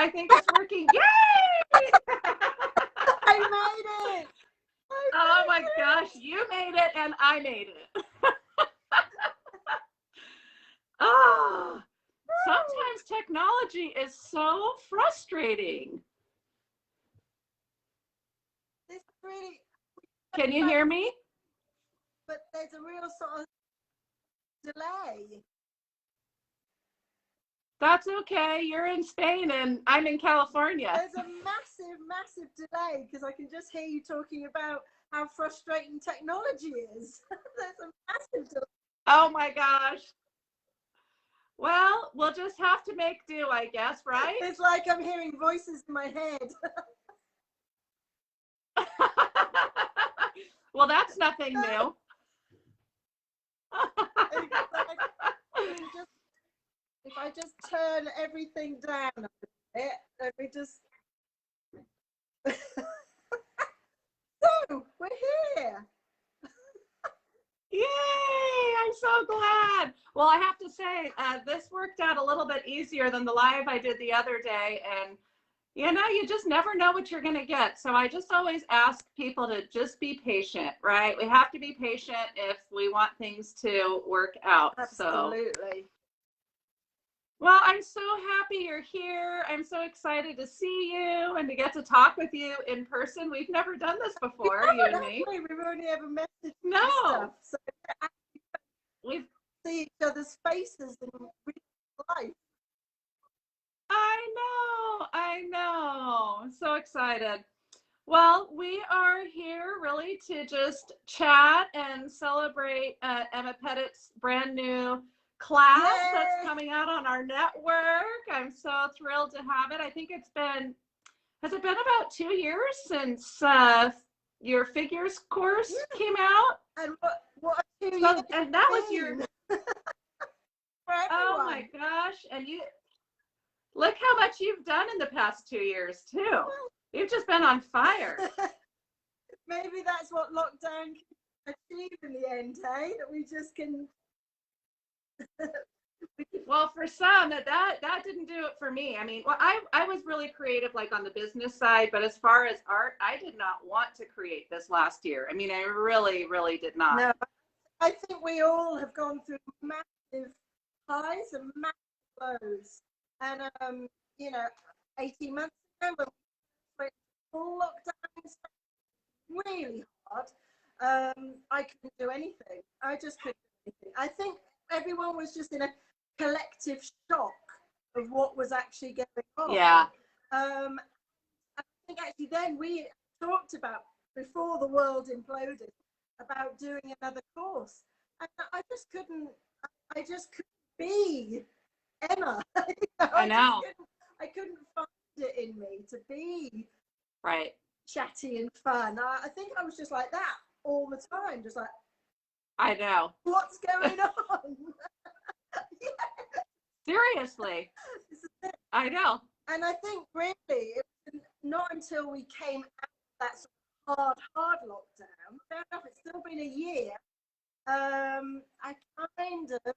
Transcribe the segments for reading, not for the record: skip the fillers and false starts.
I think it's working. Yay! I made it. Oh my gosh, you made it and I made it. Oh, sometimes technology is so frustrating. It's really. Can you hear me? But there's a real sort of delay. That's okay. You're in Spain and I'm in California. There's a massive, massive delay because I can just hear you talking about how frustrating technology is. There's a massive delay. Oh my gosh. Well, we'll just have to make do, I guess, right? It's like I'm hearing voices in my head. Well, that's nothing new. If I just turn everything down a bit, let me just. So we're here. Yay! I'm so glad. Well, I have to say, this worked out a little bit easier than the live I did the other day. And, you know, you just never know what you're going to get. So I just always ask people to just be patient, right? We have to be patient if we want things to work out. Absolutely. So, well, I'm so happy you're here. I'm so excited to see you and to get to talk with you in person. We've never done this before, you and me. We've only ever met No. stuff, so We've see each other's faces in real life. I know. So excited. Well, we are here really to just chat and celebrate Emma Petitt's brand new class Yay! That's coming out on our network. I'm so thrilled to have it. I think has it been about 2 years since your figures course came out? And what 2 years? And that was your, oh everyone. my gosh. And you, look how much you've done in the past 2 years too. You've just been on fire. Maybe that's what lockdown can achieve in the end, hey? That we just can. Well, for some, that didn't do it for me. I mean, well, I was really creative, like on the business side, but as far as art, I did not want to create this last year. I mean, I really, really did not. No, I think we all have gone through massive highs and massive lows. And, you know, 18 months ago, when we went full lockdown, really hard, I couldn't do anything. I just couldn't do anything. I think everyone was just in a collective shock of what was actually going on. Yeah. I think actually then we talked about, before the world imploded, about doing another course. And I just couldn't be Emma. I know. I couldn't find it in me to be right, chatty and fun. I think I was just like that all the time, just like, I know. What's going on? Yeah. Seriously. I know. And I think really it was not until we came out of that sort of hard lockdown, fair enough, it's still been a year, I kind of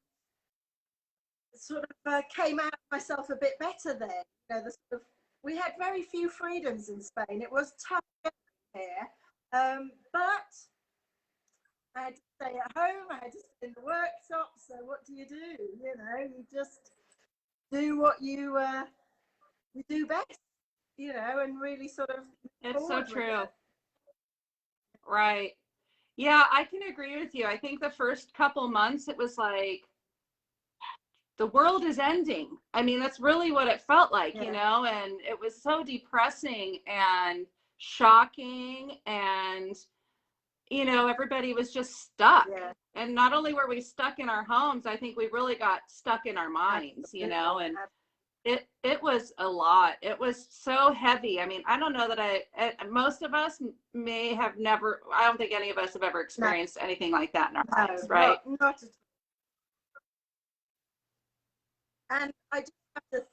sort of came out of myself a bit better then. You know, we had very few freedoms in Spain. It was tough here, but I had to stay at home. I had to stay in the workshop. So what do? You know, you just do what you do best, you know, and really sort of. It's so true. Right. Yeah, I can agree with you. I think the first couple months, it was like, the world is ending. I mean, that's really what it felt like, you know, and it was so depressing and shocking. And, you know, everybody was just stuck. Yeah. And not only were we stuck in our homes, I think we really got stuck in our minds, you know, and it was a lot. It was so heavy. I mean, I don't know that most of us may have never, I don't think any of us have ever experienced anything like that in our lives, right? Not at all. And I just have to think,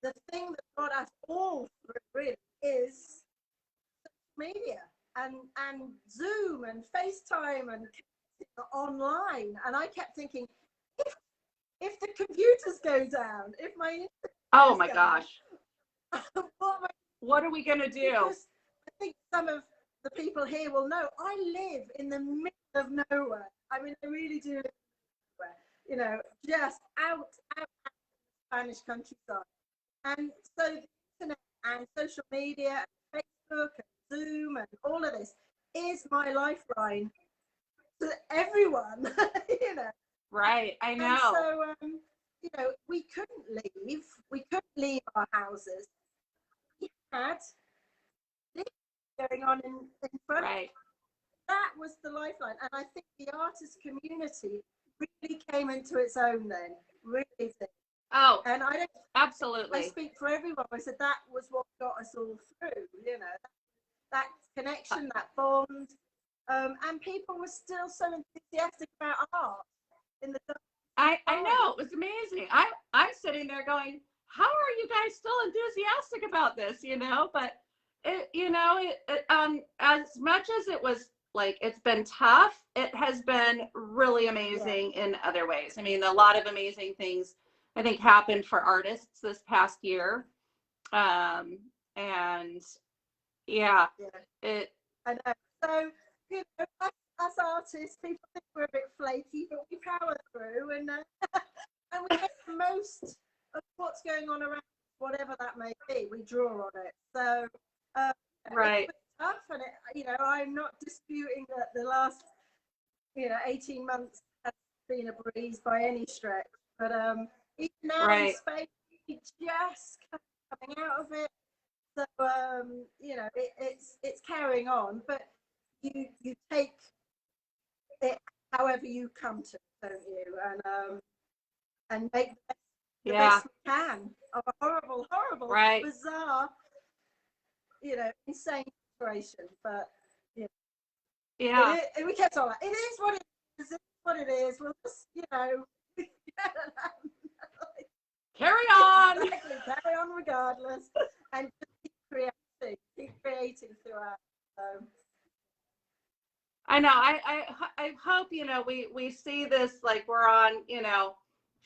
the thing that got us all through really is social media and Zoom and FaceTime and online. And I kept thinking, if the computers go down, if my oh my gosh, What are we going to do? Because I think some of the people here will know I live in the middle of nowhere. I mean, I really do live nowhere, you know, just out in the Spanish countryside. And so the internet and social media and Facebook and Zoom and all of this is my lifeline to everyone, you know. Right, I know. And so, you know, we couldn't leave our houses. We had this going on in front. Right. That was the lifeline. And I think the artist community really came into its own then, really did. Oh, and I absolutely. speak for everyone. I said that was what got us all through, you know, that connection, that bond. And people were still so enthusiastic about art in the I know, it was amazing. I'm sitting there going, how are you guys still enthusiastic about this, you know? But it, you know, as much as it was like, it's been tough, it has been really amazing in other ways. I mean, a lot of amazing things I think happened for artists this past year. And yeah, it. I know. So, you know, as artists, people think we're a bit flaky, but we power through and we make the most of what's going on around us, whatever that may be. We draw on it. So, Right. it's tough, and you know, I'm not disputing that the last, you know, 18 months has been a breeze by any stretch. But even now in Spain, we just coming out of it. So you know, it's carrying on, but you take it however you come to, don't you? And make the best we can of a horrible, bizarre, you know, insane situation. But you know, we kept on like, it is what it is. It's what it is. We'll just, you know, carry on. Exactly, carry on regardless, and just keep creating throughout. I know. I hope, you know, we see this, like we're on, you know,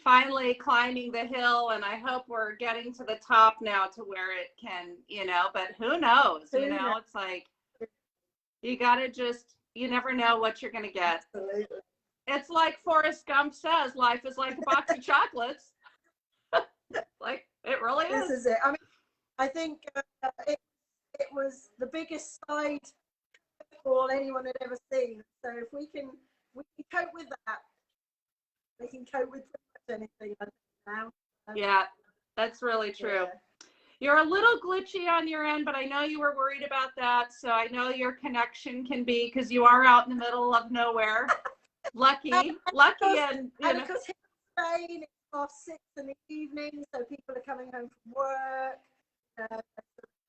finally climbing the hill, and I hope we're getting to the top now to where it can, you know, but who knows, you know, it's like, you gotta just, you never know what you're gonna get. Absolutely. It's like Forrest Gump says, life is like a box of chocolates. Like, it really is. This is it. I mean, I think it was the biggest side ball anyone had ever seen. So if we can cope with that, we can cope with pretty much anything now. Yeah, that's really true. Yeah. You're a little glitchy on your end, but I know you were worried about that. So I know your connection can be, because you are out in the middle of nowhere. Lucky, and you know. Because here in Spain, it's half 6 in the evening, so people are coming home from work.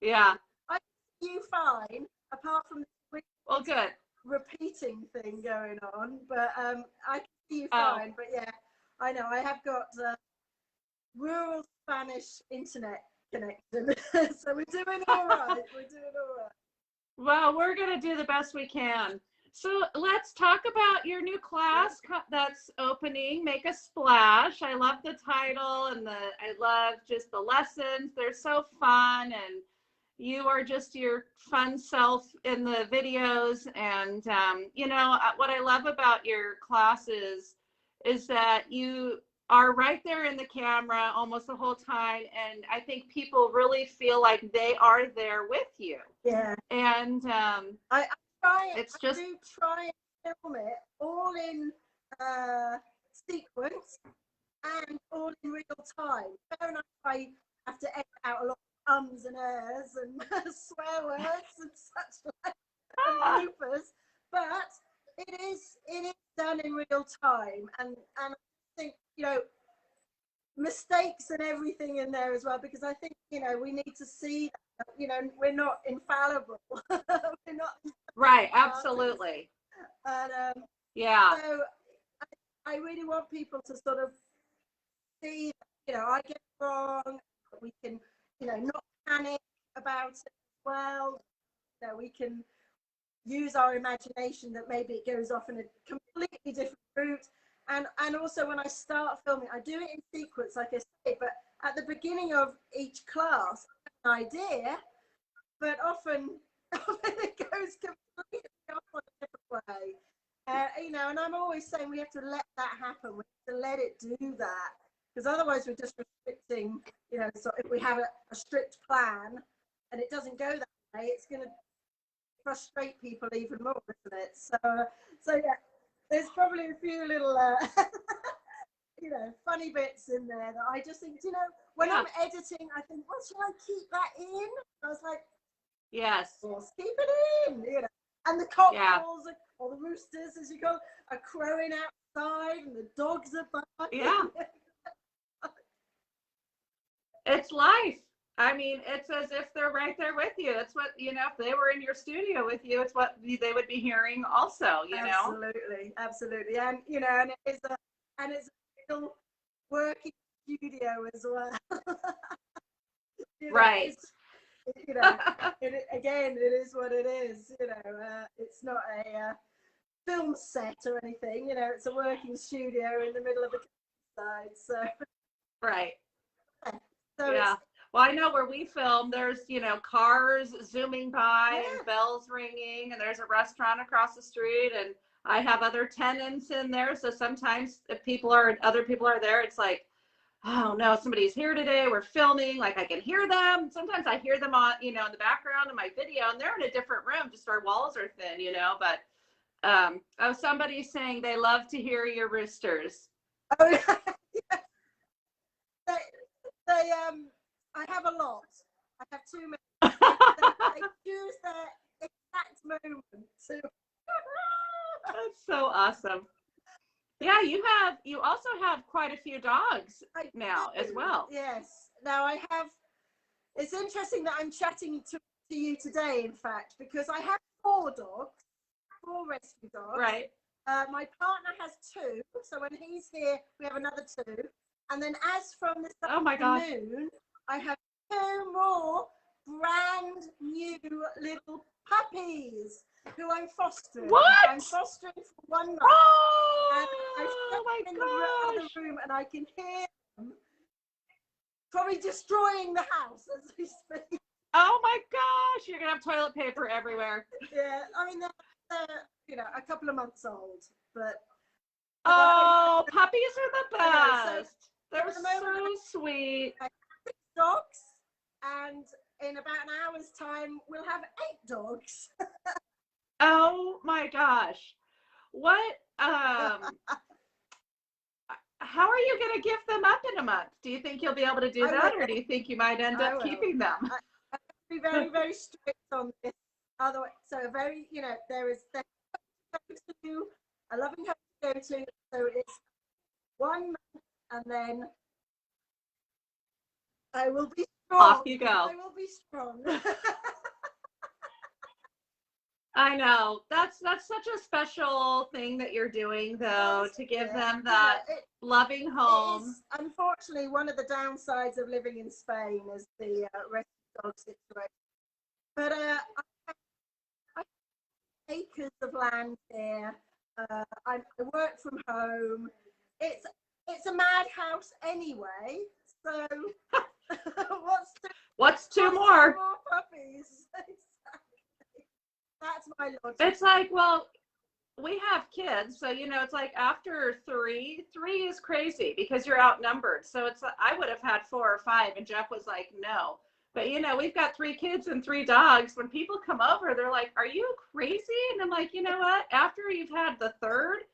Yeah. I see you fine, apart from the good repeating thing going on, but I can see you fine. But yeah, I know I have got rural Spanish internet connection, so we're doing all right. Well, we're gonna do the best we can. So let's talk about your new class that's opening, Make a Splash. I love the title, and I love just the lessons. They're so fun, and you are just your fun self in the videos. And you know, what I love about your classes is that you are right there in the camera almost the whole time, and I think people really feel like they are there with you. Yeah. And I try. It's I do try and film it all in sequence and all in real time. Fair enough, I have to edit out a lot of ums and ers and swear words and such like, and bloopers, but it is done in real time, and I think, you know, mistakes and everything in there as well, because I think, you know, we need to see that, you know, we're not infallible. We're not right, absolutely. And yeah, so I really want people to sort of see, you know, I get it wrong, but we can, you know, not panic about it as well. You know, we can use our imagination, that maybe it goes off in a completely different route. And also, when I start filming, I do it in sequence, like I say, but at the beginning of each class, an idea, but often it goes completely off on a different way. You know, and I'm always saying we have to let that happen. We have to let it do that, because otherwise we're just restricting. You know, so if we have a strict plan and it doesn't go that way, it's going to frustrate people even more, isn't it? So yeah, there's probably a few little, you know, funny bits in there that I just think, you know, when I'm editing, I think, well, should I keep that in? I was like, yes, keep it in, you know. And the cockles, or the roosters, as you call it, are crowing outside, and the dogs are barking. Yeah. It's life. I mean, it's as if they're right there with you. It's what, you know, if they were in your studio with you, it's what they would be hearing also, you know? Absolutely. And, you know, and it's a real working studio as well. You know, right. You know, again, it is what it is, you know, it's not a film set or anything, you know, it's a working studio in the middle of the countryside, so. Right. So yeah. Well, I know where we film, there's, you know, cars zooming by and bells ringing, and there's a restaurant across the street, and I have other tenants in there. So sometimes if other people are there, it's like, oh no, somebody's here today. We're filming. Like I can hear them. Sometimes I hear them on, you know, in the background of my video, and they're in a different room. Just our walls are thin, you know. But somebody's saying they love to hear your roosters. Oh, yeah. They I have a lot. I have too many. They choose their exact moment. That's so awesome. Yeah, you also have quite a few dogs now as well. Yes. Now I have, it's interesting that I'm chatting to you today, in fact, because I have 4 rescue dogs. Right. My partner has 2, so when he's here, we have another 2. And then as from this afternoon, I have 2 more brand new little puppies who I'm fostering. What? I'm fostering for 1 month. Oh my in gosh. the other room, and I can hear them probably destroying the house as we speak. Oh my gosh, you're gonna have toilet paper everywhere. Yeah, I mean they're you know, a couple of months old, but oh, puppies are the best. So they're so sweet. I have 6 dogs, and in about an hour's time we'll have 8 dogs. Oh my gosh. What how are you going to give them up in a month? Do you think you'll be able to do that, or do you think you might end up keeping them? I be very, very strict on this. Otherwise, so very, you know, there is a loving home to go to. So it's 1 month, and then I will be strong. Off you go. I will be strong. I know. That's such a special thing that you're doing, though, to give them that loving home. It is, unfortunately, one of the downsides of living in Spain is the rescue dog situation. But I have acres of land here. I work from home. It's a madhouse anyway. So what's 2 more puppies? That's my logic. It's like, well, we have kids, so you know, it's like after 3 is crazy because you're outnumbered. So it's I would have had 4 or 5, and Jeff was like, no. But you know, we've got 3 kids and 3 dogs. When people come over, they're like, are you crazy? And I'm like, you know what? After you've had the 3rd,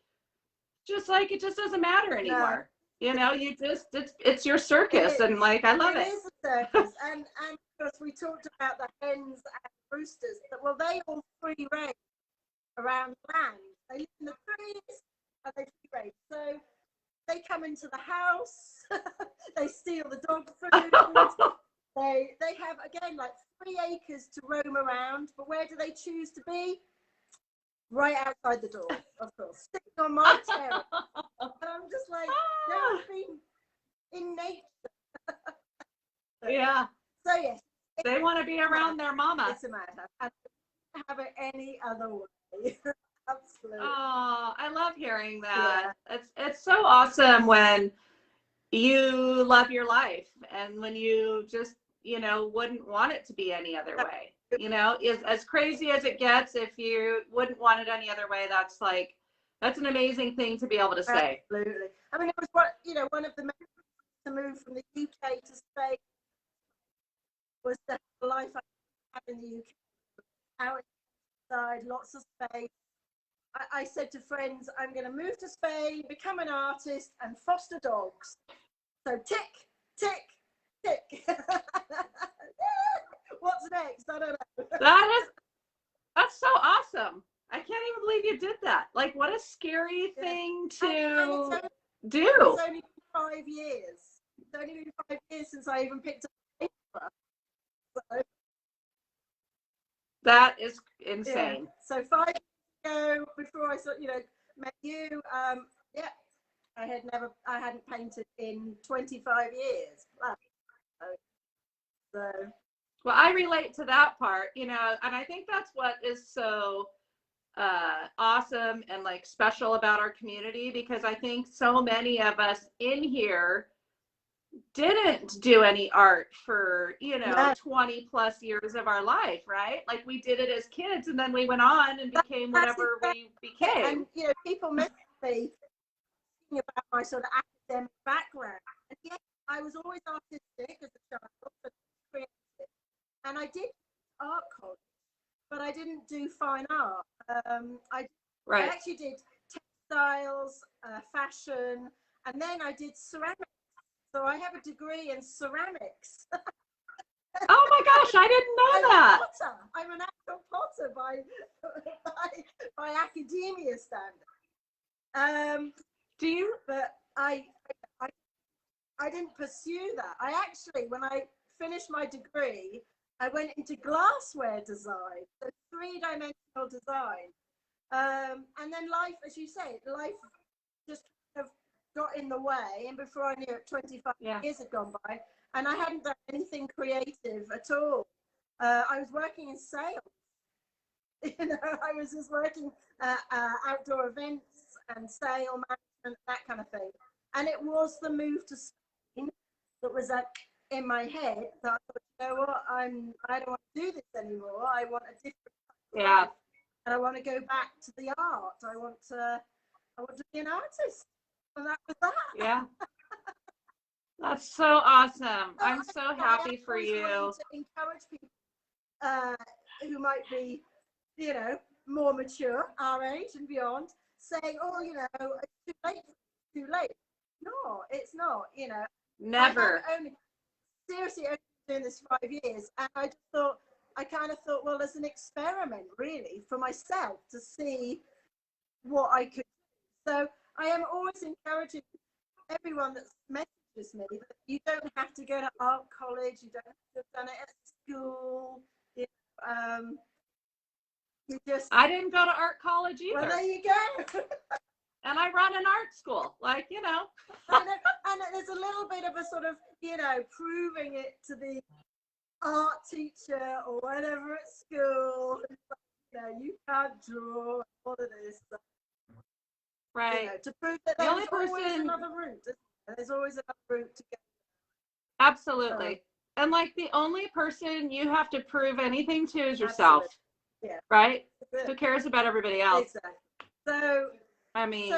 just like it just doesn't matter anymore. No. You know, you just it's your circus, and like I love it. It is a circus, and of course we talked about the hens and roosters. Well, they all free range around the land. They live in the trees and they free range. So they come into the house. They steal the dog food. They have, again, like 3 acres to roam around. But where do they choose to be? Right outside the door, of course, sitting on my terrace. I'm just like, no, I've been in nature. Yeah. So yes, they want to be around their mama. It's a madhouse. I don't have it any other way. Absolutely. Oh, I love hearing that. Yeah. It's so awesome when you love your life, and when you just, you know, wouldn't want it to be any other way. You know, is as crazy as it gets, if you wouldn't want it any other way, that's like, that's an amazing thing to be able to say. Absolutely. I mean, it was what, you know, one of the main reasons to move from the UK to Spain was the life I had in the UK. Out inside, lots of space. I said to friends, I'm going to move to Spain, become an artist, and foster dogs. So tick, tick, tick. What's next? I don't know. That's so awesome. I can't even believe you did that. Like, what a scary thing to do. It's only been 5 years. It's only been 5 years since I even picked up paper. So, that is insane. Yeah. So 5 years ago, before I sort, you know, met you, yeah, I hadn't painted in 25 years. So. Well, I relate to that part, you know, and I think that's what is so awesome and like special about our community, because I think so many of us in here didn't do any art for, you know, 20 plus years of our life, right? Like we did it as kids, and then we went on and became whatever we became. And, you know, people message me about my sort of academic background. And yes, I was always artistic as a child, but creative. And I did art college, but I didn't do fine art. I actually did textiles, fashion, and then I did ceramics. So I have a degree in ceramics. Oh my gosh, I didn't know that. Potter. I'm an actual potter by academia standards. Do you? But I didn't pursue that. I actually, when I finished my degree, I went into glassware design, so 3-dimensional design. And then life, as you say, life just kind of got in the way. And before I knew it, 25 years had gone by, and I hadn't done anything creative at all. I was working in sales. You know, I was just working outdoor events and sale management, that kind of thing. And it was the move to Spain that was in my head. So I thought, you know what, I don't want to do this anymore. I want a different life. And I want to go back to the art. I want to be an artist. And that was that. Yeah. That's so awesome. I'm so happy for you. To encourage people who might be, you know, more mature, our age and beyond, saying, oh, you know, it's too late. No, it's not, you know. Never. Seriously, only doing this 5 years. And I kind of thought, well, as an experiment, really, for myself to see what I could do. So I am always encouraging everyone that messages me that you don't have to go to art college, you don't have to have done it at school. You just. I didn't go to art college either. Well, there you go. And I run an art school, like, you know. and there's a little bit of a sort of, you know, proving it to the art teacher or whatever at school. You know, you can't draw, all of this. Right. You know, to prove that there's always another route. There's always another route to go. Absolutely. And like the only person you have to prove anything to is yourself. Absolutely. Yeah. Right? Who cares about everybody else? Exactly. So, I mean,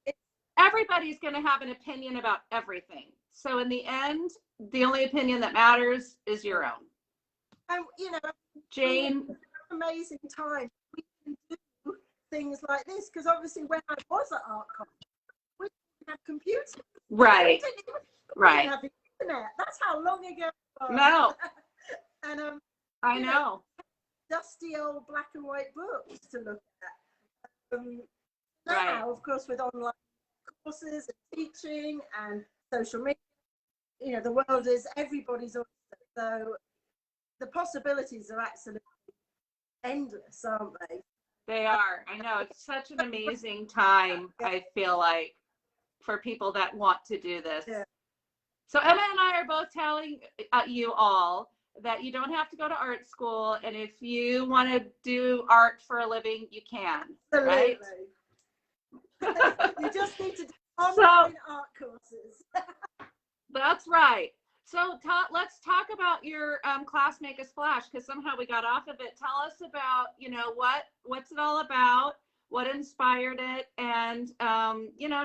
it, everybody's going to have an opinion about everything. So in the end, the only opinion that matters is your own. And, you know, Jane. Amazing time. We can do things like this because obviously when I was at art college, we didn't have computers. Right. We didn't have the internet. That's how long ago it was. No. And I know. Dusty old black and white books to look at. Now, right. Of course, with online courses and teaching and social media, you know, the world is everybody's oyster. So the possibilities are absolutely endless, aren't they? They are. I know. It's such an amazing time, I feel like, for people that want to do this. Yeah. So Emma and I are both telling you all that you don't have to go to art school, and if you want to do art for a living, you can. Absolutely. Right? You just need to do online art courses. That's right. So let's talk about your class Make a Splash, because somehow we got off of it. Tell us about, what's it all about, what inspired it, and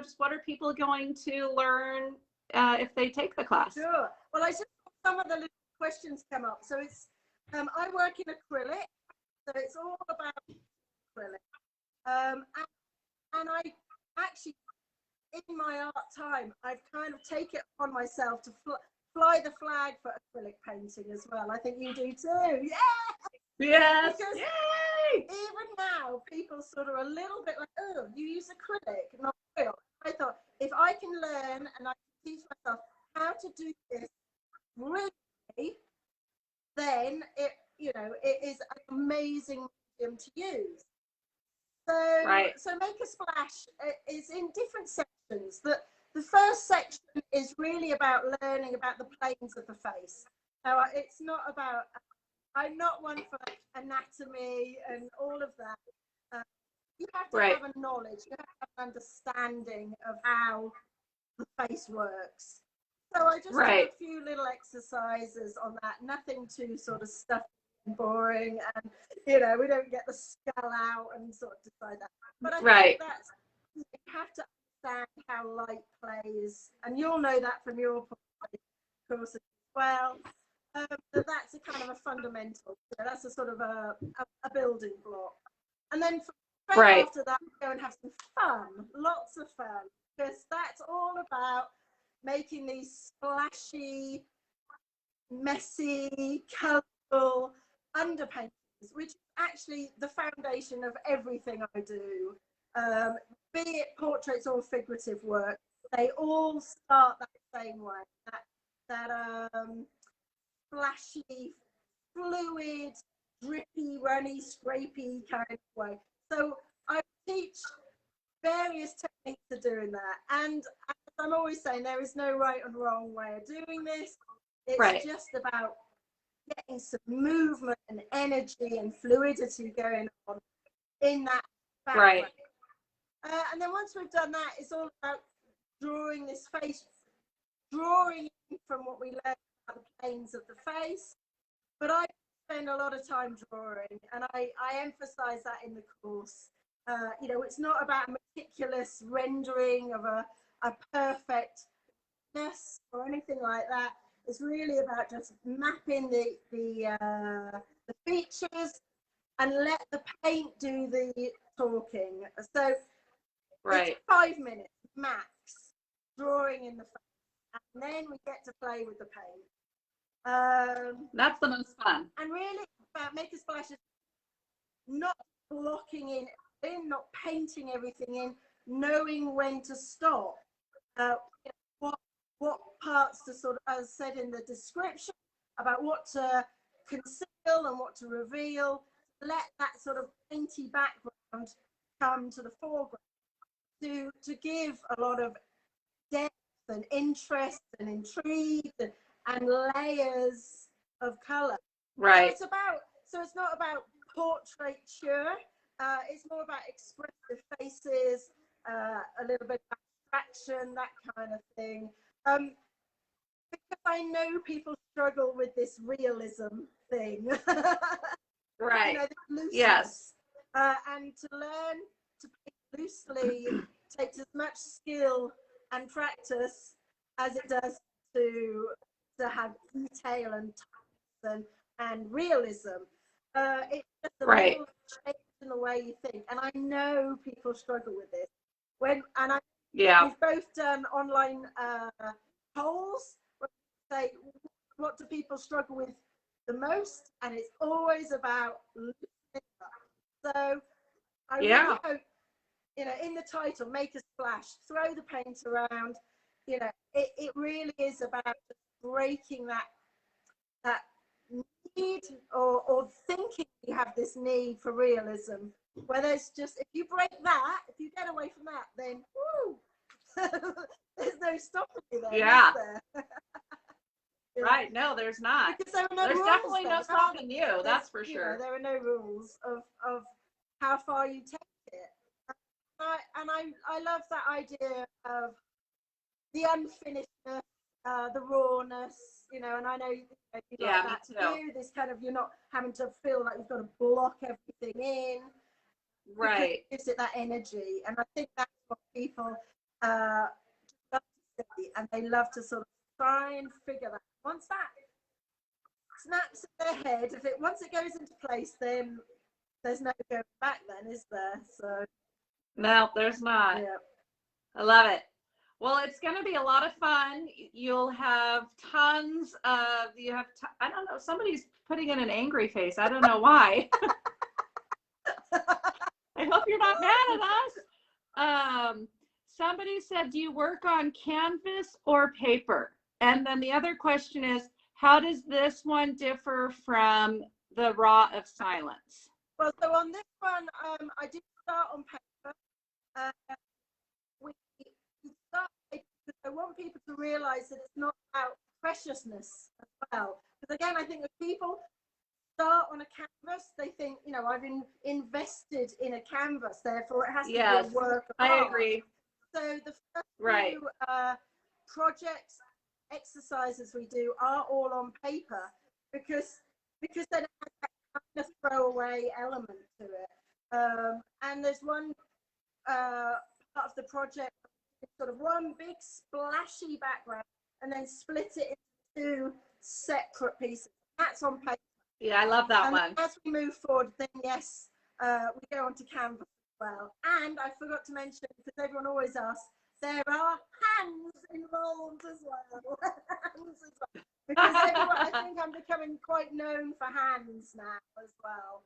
just what are people going to learn if they take the class? Sure. Well, I just some of the little questions come up. So it's I work in acrylic, so it's all about acrylic. And I actually, in my art time, I've kind of taken it upon myself to fly the flag for acrylic painting as well. I think you do too. Yeah. Yes. Because yay! even now, people sort of a little bit like, oh, you use acrylic, not oil. I thought if I can learn and I can teach myself how to do this really, then it is an amazing medium to use. So Make a Splash is in different sections. The first section is really about learning about the planes of the face. Now, it's not about, I'm not one for anatomy and all of that. You have to have a knowledge, you have to have an understanding of how the face works. So I just do a few little exercises on that, nothing too sort of stuffy and boring, and we don't get the skull out and sort of decide that. But I think that's, you have to understand how light plays, and you'll know that from your course as well. That's a kind of a fundamental. That's a sort of a building block, and then straight after that, go and have some fun, lots of fun, because that's all about making these splashy, messy, colourful underpaintings, which is actually the foundation of everything I do. Be it portraits or figurative work, they all start that same way. That splashy, fluid, drippy, runny, scrapey kind of way. So I teach various techniques of doing that, and as I'm always saying, there is no right and wrong way of doing this. It's just about getting some movement and energy and fluidity going on in that background. And then once we've done that, it's all about drawing this face, drawing from what we learned about the planes of the face. But I spend a lot of time drawing, and I emphasize that in the course. It's not about meticulous rendering of a perfectness or anything like that. It's really about just mapping the features and let the paint do the talking. So it's 5 minutes max drawing in the face, and then we get to play with the paint. That's the most fun. And really about Make a Splash is not blocking in, not painting everything in, knowing when to stop. What parts to sort of, as said in the description, about what to conceal and what to reveal. Let that sort of painty background come to the foreground to give a lot of depth and interest and intrigue and layers of color. So it's not about portraiture. It's more about expressive faces, a little bit of abstraction, that kind of thing. Because I know people struggle with this realism thing. This looseness. Yes. And to learn to paint loosely takes as much skill and practice as it does to have detail and types and realism. It's just a little change in the way you think, and I know people struggle with this. We've both done online polls where we say, what do people struggle with the most? And it's always about loosening up. So I really hope, in the title, Make a Splash, throw the paint around. It really is about breaking that need or thinking you have this need for realism, where there's just, if you break that, if you get away from that, then woo, there's no stopping you there. Is there? Right, no, there's not. Because there's definitely no stopping you, that's for sure. There are no rules of how far you take it. And I love that idea of the unfinishedness, the rawness, you know, and I know you like Yeah, that me too. too. This kind of, you're not having to feel like you've got to block everything in. Because Right. it gives it that energy, and I think that's what people love to see, and they love to sort of try and figure that. Once that snaps in their head, once it goes into place, then there's no going back. Then is there? So No, there's not. yeah. I love it. Well, it's going to be a lot of fun. You'll have tons of, I don't know, somebody's putting in an angry face. I don't know why. I hope you're not mad at us. Somebody said, do you work on canvas or paper? And then the other question is, how does this one differ from the Raw of Silence? Well, so on this one, I did start on paper. We start because I want people to realise that it's not about preciousness as well. Because again, I think if people start on a canvas, they think, you know, I've invested in a canvas, therefore it has to be a work of art. I agree. So the first Right. few projects, exercises we do are all on paper because then it has that kind of throwaway element to it. And there's one part of the project, sort of one big splashy background, and then split it into two separate pieces. That's on paper. Yeah, I love that one. As we move forward, then yes, we go on to canvas as well. And I forgot to mention, because everyone always asks, there are hands involved as well. Because everyone, I think I'm becoming quite known for hands now as well.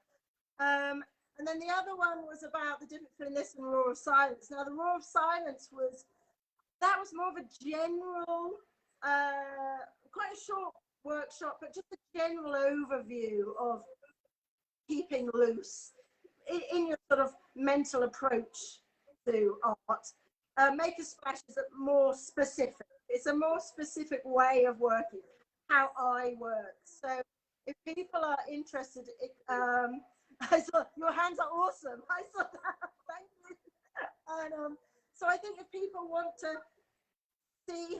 And then the other one was about the difference between this and Roar of Silence. Now, the Roar of Silence was more of a general, quite a short workshop, but just a general overview of keeping loose in your sort of mental approach to art. Make a Splash is more specific. It's a more specific way of working, how I work. So if people are interested, I saw your hands are awesome. I saw that. Thank you. And so I think if people want to see,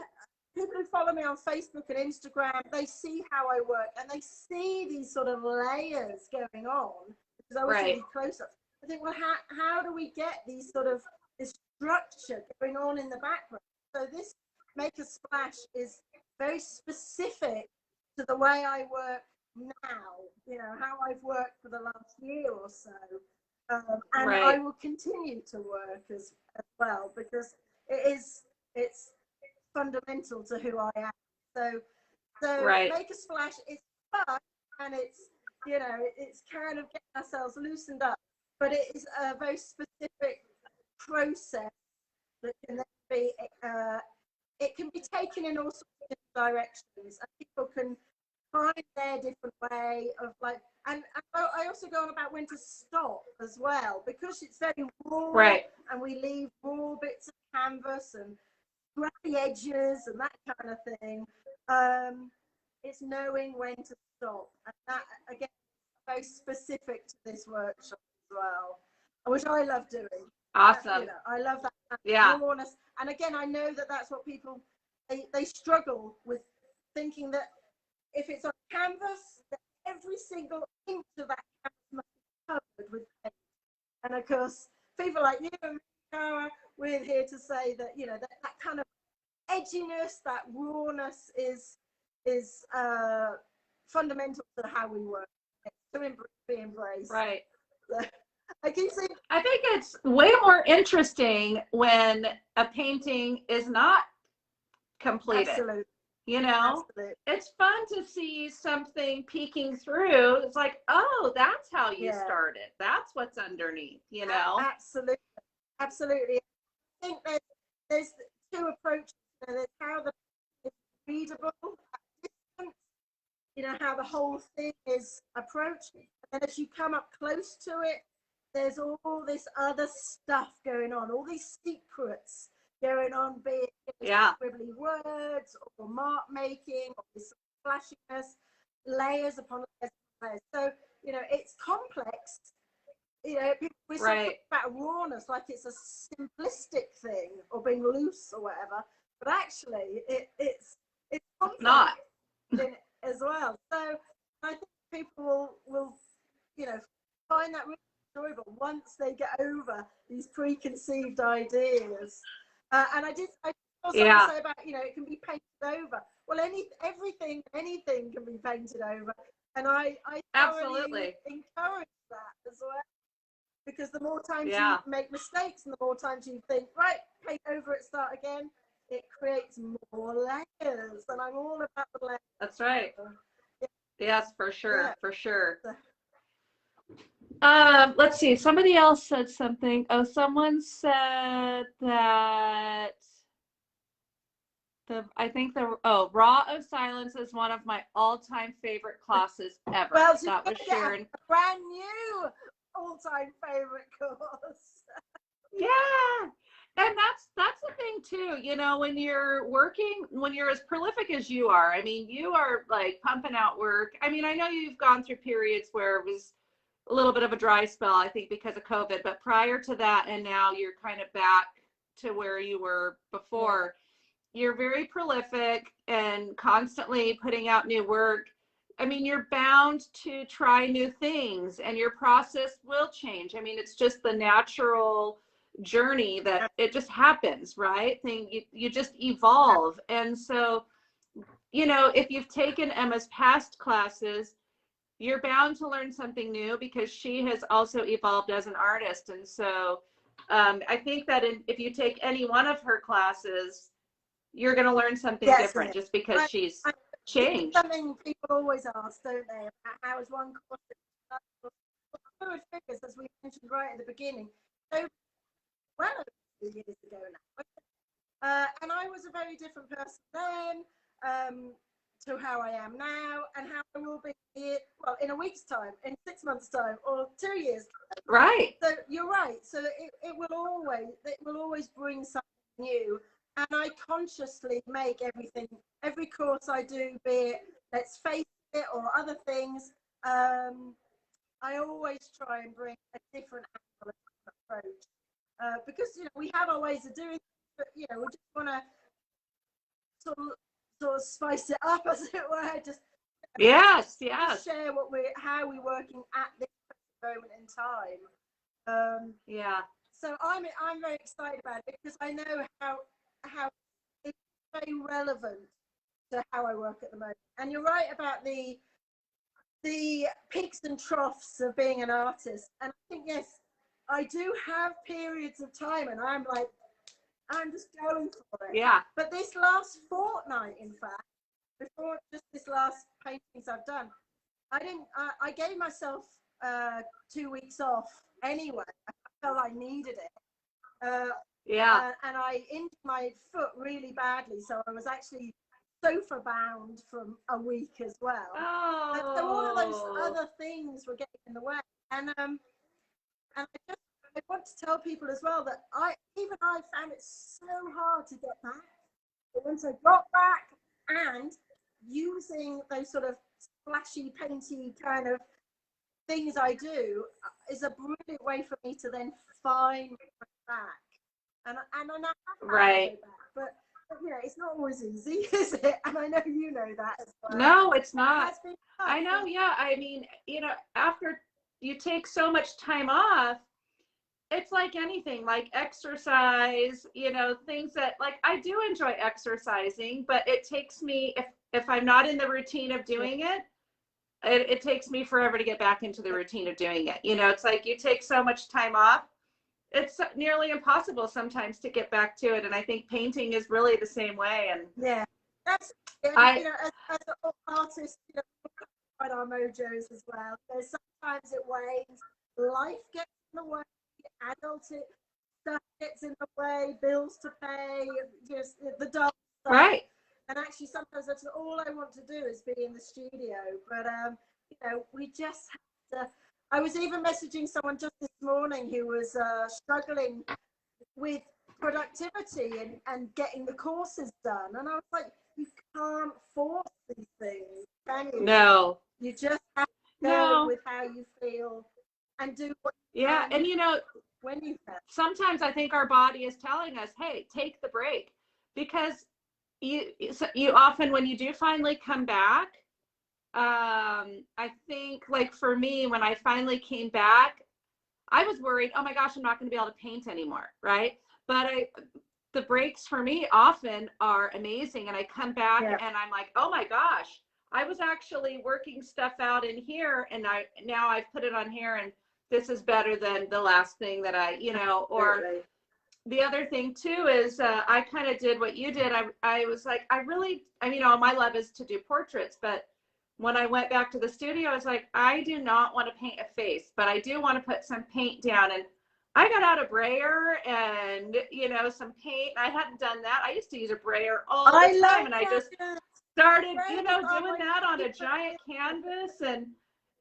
people who follow me on Facebook and Instagram, they see how I work and they see these sort of layers going on, because I always see these close-ups. I think, well, how do we get these sort of this structure going on in the background? So this Make a Splash is very specific to the way I work now, you know, how I've worked for the last year or so. And I will continue to work as well, because it's fundamental to who I am. So Make a Splash is fun, and it's, you know, it's kind of getting ourselves loosened up, but it is a very specific process that can then be it can be taken in all sorts of different directions, and people can find their different way of like, and I also go on about when to stop as well, because it's very raw, and we leave raw bits of canvas and scrappy edges and that kind of thing. It's knowing when to stop, and that again is very specific to this workshop as well, which I love doing. Awesome. You know, I love that kind of rawness. And again, I know that that's what people they struggle with, thinking that if it's on canvas, that every single inch of that canvas must be covered with paint. And of course, people like you and Kara, we're here to say that, you know, that kind of edginess, that rawness is fundamental to how we work. To be embraced. Right. I can see. I think it's way more interesting when a painting is not completed. Absolutely. You know, it's fun to see something peeking through. It's like, oh, that's how you started. That's what's underneath, you know? Absolutely. Absolutely. I think there's two approaches. There's how the is readable at distance, you know, how the whole thing is approached. And as you come up close to it, there's all this other stuff going on, all these secrets going on, be it scribbly words or mark making or this flashiness, layers upon layers. So, you know, it's complex. You know, we're talking about rawness like it's a simplistic thing or being loose or whatever, but actually it's complex. Not. in as well. So I think people will find that really enjoyable once they get over these preconceived ideas. And I did also Yeah, say about, it can be painted over. Well, anything can be painted over. And I thoroughly absolutely. encourage that as well. Because the more times you Yeah, make mistakes and the more times you think, right, paint over it, start again, it creates more layers. And I'm all about the layers. that's right. Yes, for Yeah. sure, for sure. Let's see. Somebody else said something. Oh, someone said that I think Raw of Silence is one of my all-time favorite classes ever. Well, so That you're was going to get Sharon. a brand new all-time favorite course. Yeah. And that's the thing too, when you're as prolific as you are, I mean, you are like pumping out work. I mean, I know you've gone through periods where it was a little bit of a dry spell, I think, because of COVID, but prior to that and now you're kind of back to where you were before. You're very prolific and constantly putting out new work. I mean, you're bound to try new things and your process will change. I mean, it's just the natural journey that it just happens, right? You just evolve. And so, if you've taken Emma's past classes, you're bound to learn something new because she has also evolved as an artist. And so I think that if you take any one of her classes, you're going to learn something different just because she's changed. Something people always ask, don't they? How is one course? Fluid figures, as we mentioned right at the beginning, so well over 2 years ago now. And I was a very different person then to how I am now, and how I will be in a week's time, in 6 months' time, or 2 years. Right. So you're right. So it will always bring something new. And I consciously make every course I do, be it Let's Face It or other things, I always try and bring a different angle, a different approach. Because, we have our ways of doing it, but, we just want to sort of spice it up, as it were. Just Yes. share how we're working at this moment in time. Yeah. So I'm very excited about it because I know how it's very relevant to how I work at the moment. And you're right about the peaks and troughs of being an artist. And I think, yes, I do have periods of time and I'm just going for it. Yeah. But this last fortnight, in fact, before just this last paintings I've done, I gave myself 2 weeks off anyway. I felt I needed it. And I injured my foot really badly, so I was actually sofa bound for a week as well. Oh. So all of those other things were getting in the way. And I want to tell people as well that I found it so hard to get back. But once I got back, and using those sort of splashy, painty kind of things I do is a brilliant way for me to then find my back. And I have right. But it's not always easy, is it? And I know you know that as well. No, it's not. I know. Yeah. I mean, after you take so much time off, it's like anything, like exercise, things that, like, I do enjoy exercising, but it takes me, if I'm not in the routine of doing it takes me forever to get back into the routine of doing it. It's like you take so much time off, it's nearly impossible sometimes to get back to it. And I think painting is really the same way. And that's as an artist, find our mojos as well. Sometimes it wanes, life gets in the way, adulting stuff gets in the way, bills to pay, just the dog stuff. Right. And actually, sometimes that's all I want to do is be in the studio. But we just have to. I was even messaging someone just this morning who was struggling with productivity and getting the courses done, and I was like, you can't force these things, can you? No. You just have to go with how you feel and do what you can. And when you can. Sometimes I think our body is telling us, hey, take the break, because you often, when you do finally come back, I think, like for me, when I finally came back, I was worried, oh my gosh, I'm not going to be able to paint anymore, right? But the breaks for me often are amazing, and I come back and I'm like, oh my gosh, I was actually working stuff out in here, and now I've put it on here, and this is better than the last thing that or the other thing too is I kind of did what you did. I was like, my love is to do portraits, but when I went back to the studio, I was like, I do not want to paint a face, but I do want to put some paint down. And I got out a brayer and, some paint. I hadn't done that. I used to use a brayer all the time. And I just started, doing that on a giant canvas. And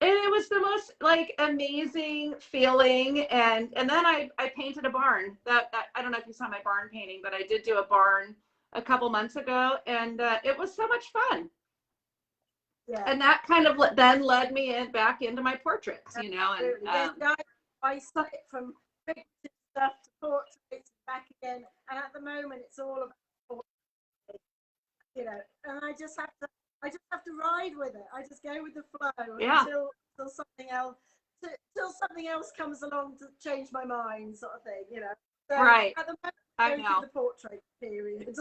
it was the most like amazing feeling. And then I painted a barn. That I don't know if you saw my barn painting, but I did do a barn a couple months ago. And it was so much fun. Yeah. And that kind of then led me back into my portraits, and I started from figurative stuff to portraits back again, and at the moment it's all about portraits, and I just have to ride with it. I just go with the flow until something else comes along to change my mind, sort of thing, So right. At the moment, I go through the portrait period,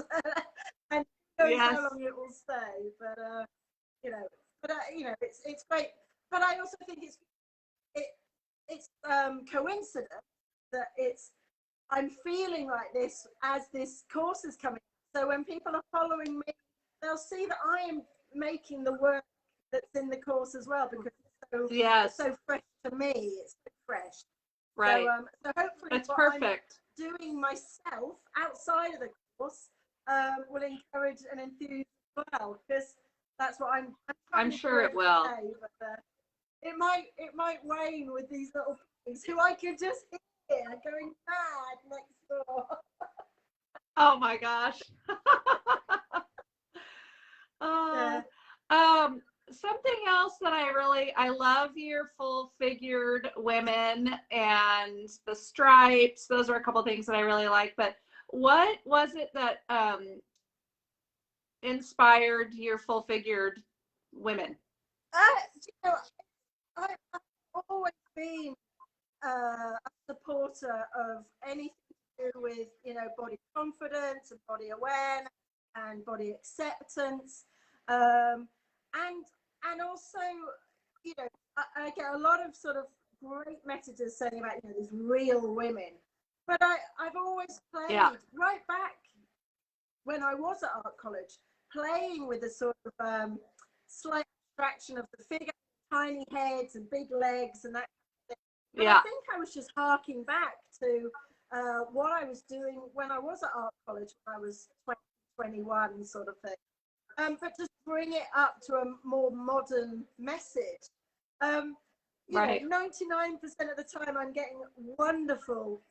and who knows how long it will stay, but. It's great. But I also think it's coincidence that I'm feeling like this as this course is coming. So when people are following me, they'll see that I am making the work that's in the course as well, because it's so fresh to me. It's so fresh. Right. So hopefully that's perfect. I'm doing myself outside of the course will encourage and enthuse as well, because that's what I'm sure it will. Today, but, it might wane with these little things who I could just hear going mad next door. Oh my gosh. Something else that I love your full figured women and the stripes. Those are a couple things that I really like. But what was it that inspired your full figured women? I've always been a supporter of anything to do with body confidence and body awareness and body acceptance, and also I get a lot of sort of great messages saying about these real women, but I've always played right back when I was at art college, playing with a sort of slight abstraction of the figure, tiny heads and big legs and that kind of thing. And I think I was just harking back to what I was doing when I was at art college, when I was 20, 21 sort of thing. But just bring it up to a more modern message. 99% of the time I'm getting wonderful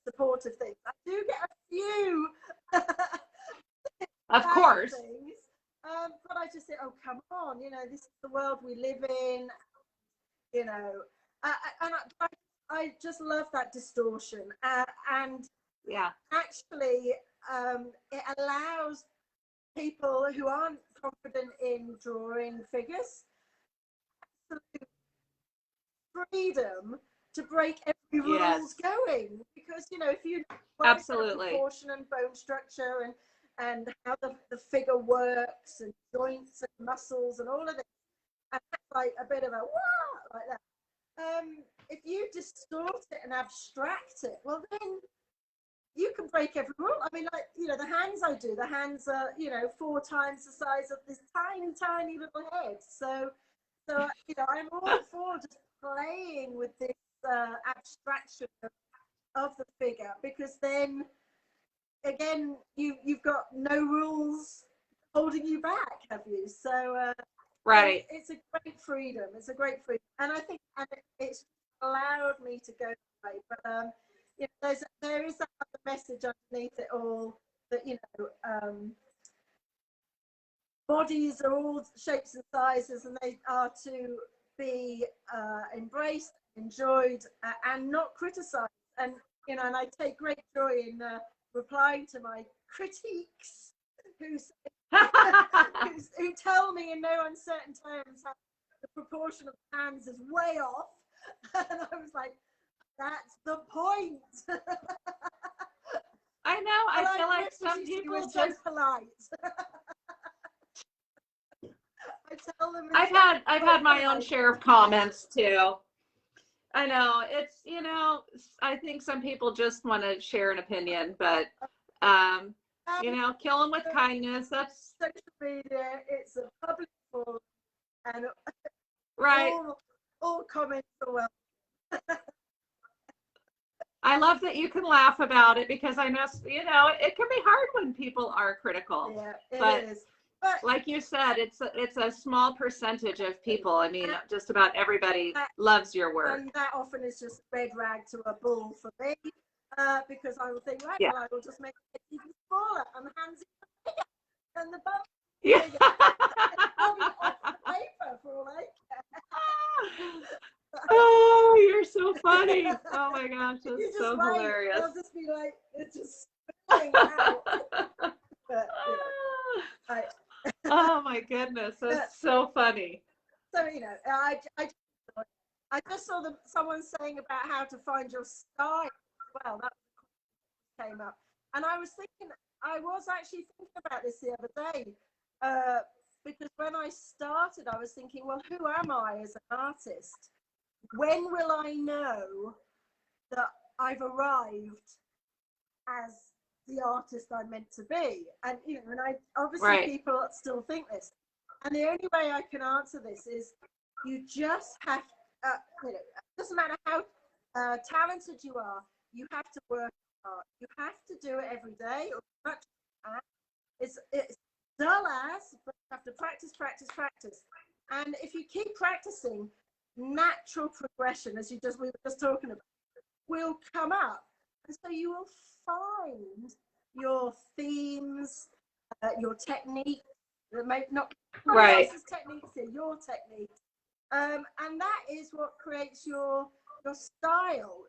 supportive things. I do get a few of course things, but I just say, oh come on, this is the world we live in, I just love that distortion, and actually it allows people who aren't confident in drawing figures absolute freedom to break every rules going, because if you absolutely proportion and bone structure and how the figure works and joints and muscles and all of it, and that's like a bit of a wah, like that. If you distort it and abstract it, well then you can break every rule. I mean, like, the hands I do, the hands are, 4 times the size of this tiny, tiny little head. So I'm all for just playing with this abstraction of the figure, because then, again, you've got no rules holding you back, have you? So, right. It's a great freedom. It's a great freedom. And I think it's allowed me to go that way. But, there is that other message underneath it all, that bodies are all shapes and sizes, and they are to be embraced, enjoyed, and not criticized. And and I take great joy in replying to my critiques, who tell me in no uncertain terms how the proportion of hands is way off. And I was like, that's the point. I know. I feel like some people just so polite. I tell them I've had my own share of comments too. I know it's, you know, I think some people just want to share an opinion, but you know, kill them with kindness. That's social media. It's a public forum, and right. All comments are welcome. I love that you can laugh about it, because I know, you know, it can be hard when people are critical. Yeah, it is. But like you said, it's a small percentage of people. I mean, just about everybody loves your work. And that often is just a red rag to a bull for me, because I will think, right, well, I will just make it even smaller, and the hands even bigger, and the bum bigger. I'll be off the paper for all I care. Oh, you're so funny. Oh my gosh, that's so hilarious. I'll just be like, it's just spilling out. But, you know, oh my goodness, that's so funny. So, you know, I just saw someone saying about how to find your style. Well, that came up, and I was actually thinking about this the other day, because when I started, I was thinking, well, who am I as an artist? When will I know that I've arrived as the artist I'm meant to be? And, you know, and I obviously people still think this. And the only way I can answer this is you just have, you know, it doesn't matter how talented you are, you have to work hard. You have to do it every day, or much. It's dull as, but you have to practice. And if you keep practicing, natural progression, as we were just talking about, will come up, and so you will find your themes, your technique that may not else's techniques here, your technique, and that is what creates your style.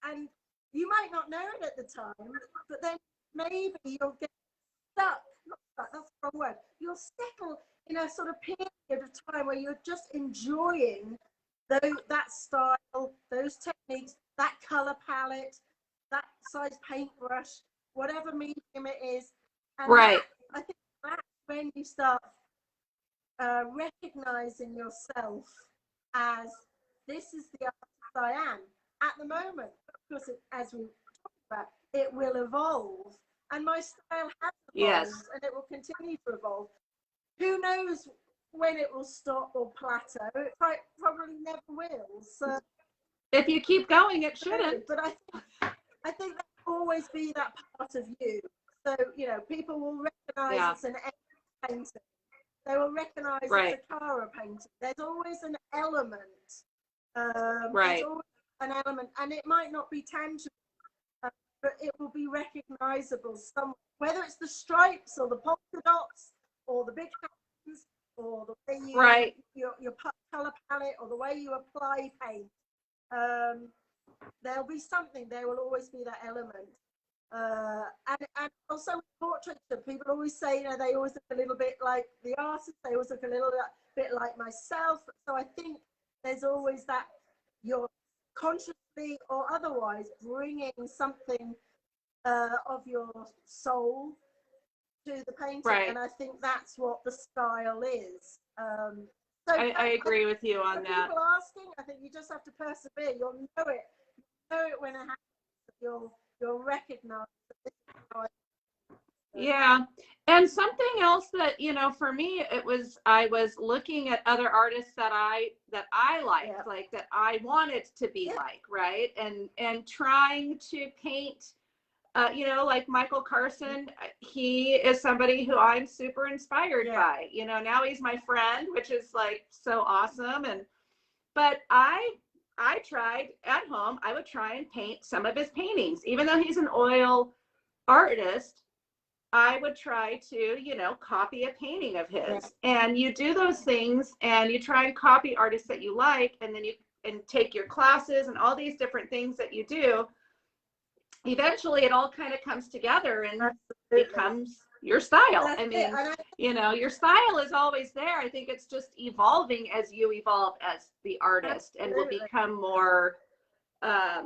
And you might not know it at the time, but then maybe you'll get stuck. Not stuck, that's the wrong word. You'll settle in a sort of period of time where you're just enjoying that style, those techniques, that color palette, that size paintbrush, whatever medium it is. And I think that's when you start recognizing yourself as, this is the artist I am. At the moment, of course, as we talked about, it will evolve, and my style has evolved, and it will continue to evolve. Who knows when it will stop or plateau? It probably never will. So if you keep going, it shouldn't. But I think there will always be that part of you. So, you know, people will recognize it's an painting. They will recognize it's a Kara painting. There's always an element. There's always an element, and it might not be tangible, but it will be recognizable somewhere. Whether it's the stripes or the polka dots or the big hands or the way you your color palette or the way you apply paint, there'll be something. There will always be that element. And also with portraits, people always say, you know, they always look a little bit like the artist. They always look a little bit like myself. So I think there's always that, you're consciously or otherwise bringing something of your soul to the painting, and I think that's what the style is. So I agree with you on that. People asking, I think you just have to persevere. You'll know it. You'll know it when it happens. You'll recognize that this is how I. Yeah. And something else that, you know, for me, I was looking at other artists that I liked, like that I wanted to be like, right? And trying to paint, you know, like Michael Carson, he is somebody who I'm super inspired by. You know, now he's my friend, which is like so awesome. But I tried at home, I would try and paint some of his paintings, even though he's an oil artist. I would try to, you know, copy a painting of his, and you do those things and you try and copy artists that you like, and then you take your classes and all these different things that you do. Eventually it all kind of comes together and becomes your style. That's I mean, it. you know, your style is always there. I think it's just evolving as you evolve as the artist and will become more, I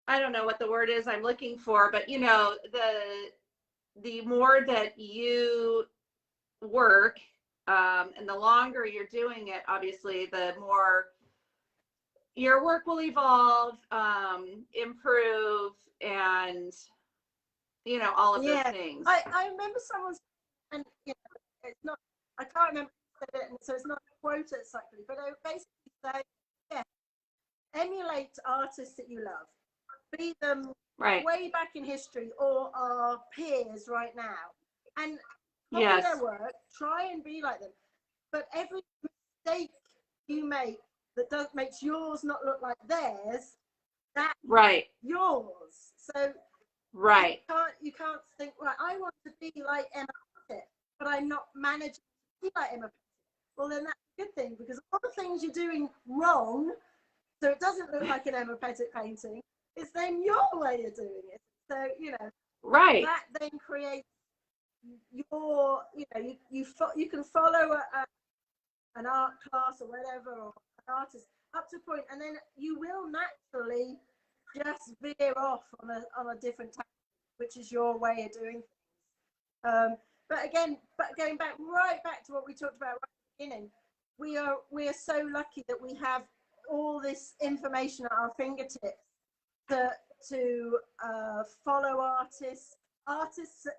don't know what the word is I'm looking for, but you know, the more that you work, and the longer you're doing it, obviously, the more your work will evolve, improve, and you know, all of those things. I remember someone, and you know, it's not, I can't remember who said it, and so it's not a quote exactly, but I basically say, yeah, emulate artists that you love, be them way back in history or our peers right now, and copy their work, try and be like them. But every mistake you make that makes yours not look like theirs, that's yours. So you can't think, right, I want to be like Emma Petitt, but I'm not managing to be like Emma Petitt. Well, then that's a good thing, because all the things you're doing wrong, so it doesn't look like an Emma Petitt painting, it's then your way of doing it. So, you know, that then creates your, you know, you can follow an art class or whatever, or an artist up to a point, and then you will naturally just veer off on a different tactic, which is your way of doing things. But again, going back to what we talked about right at the beginning, we are so lucky that we have all this information at our fingertips to follow artists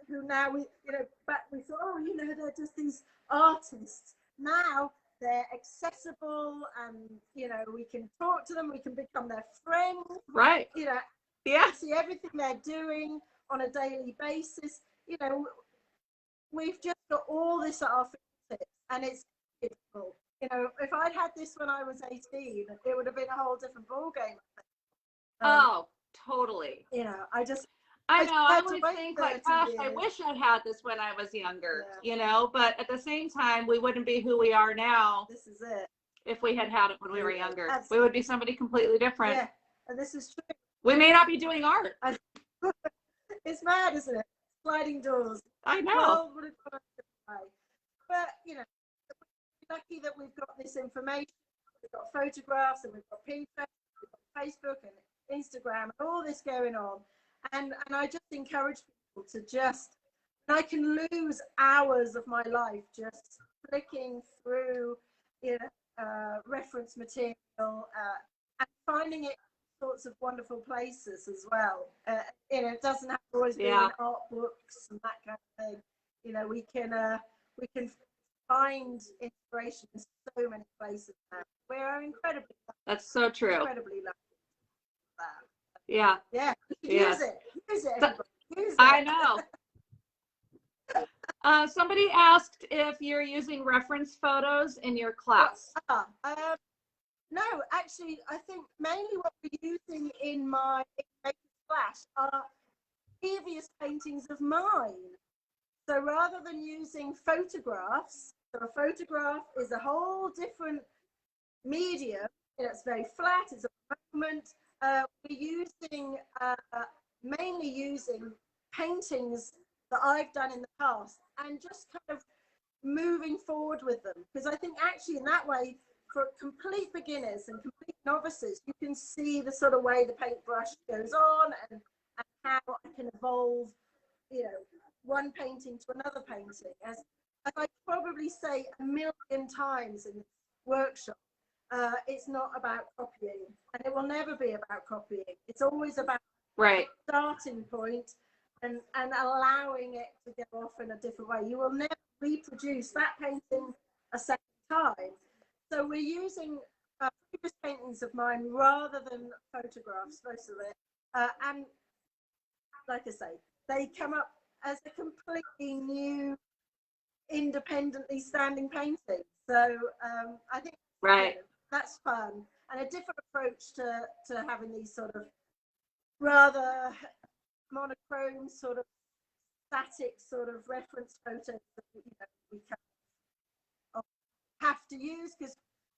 who now we thought, oh, you know, they're just these artists. Now they're accessible, and you know, we can talk to them, we can become their friends, you know, see everything they're doing on a daily basis. You know, we've just got all this at our fingertips, and it's beautiful. You know, if I'd had this when I was 18, it would have been a whole different ballgame. Oh, totally. You know, I know, I always think like, gosh, I wish I'd had this when I was younger, you know, but at the same time, we wouldn't be who we are now. This is it. If we had had it when we were younger. We would be somebody completely different. Yeah, and this is true. We may not be doing art. It's mad, isn't it? Sliding doors. I know. But, you know, we're lucky that we've got this information. We've got photographs, and we've got Pinterest, we've got Facebook and Instagram, and all this going on. And I just encourage people to just, I can lose hours of my life just flicking through, you know, reference material, and finding it in sorts of wonderful places as well. You know, it doesn't have to always be in art books and that kind of thing. You know, we can find inspiration in so many places now. We are incredibly lucky. That's so true. Incredibly lucky. Yeah. Yeah. Use it. Use it. Use it. I know. Somebody asked if you're using reference photos in your class. No, actually, I think mainly what we're using in my class are previous paintings of mine. So rather than using photographs, so a photograph is a whole different medium. It's very flat. It's a moment. We're using mainly using paintings that I've done in the past, and just kind of moving forward with them, because I think actually in that way, for complete beginners and complete novices, you can see the sort of way the paintbrush goes on, and how I can evolve, you know, one painting to another painting. As I probably say a million times in this workshop, it's not about copying, and it will never be about copying. It's always about starting point and allowing it to go off in a different way. You will never reproduce that painting a second time. So we're using previous paintings of mine rather than photographs, most of it. And like I say, they come up as a completely new, independently standing painting. So I think that's fun, and a different approach to having these sort of rather monochrome, sort of static sort of reference photos that, you know, we have to use, because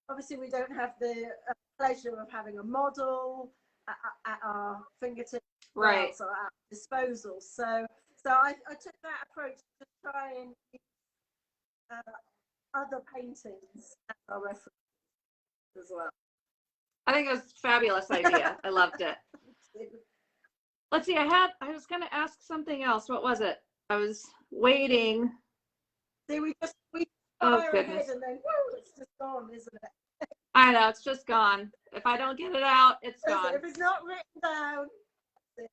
obviously we don't have the pleasure of having a model at our fingertips, or at our disposal. So So I took that approach to try and use other paintings as our reference as well. I think it was a fabulous idea. I loved it. Let's see, I was going to ask something else. What was it? I was waiting. See, we Oh, fire goodness. ahead and then, woo, it's just gone, isn't it? I know, it's just gone. If I don't get it out, it's gone. If it's not written down,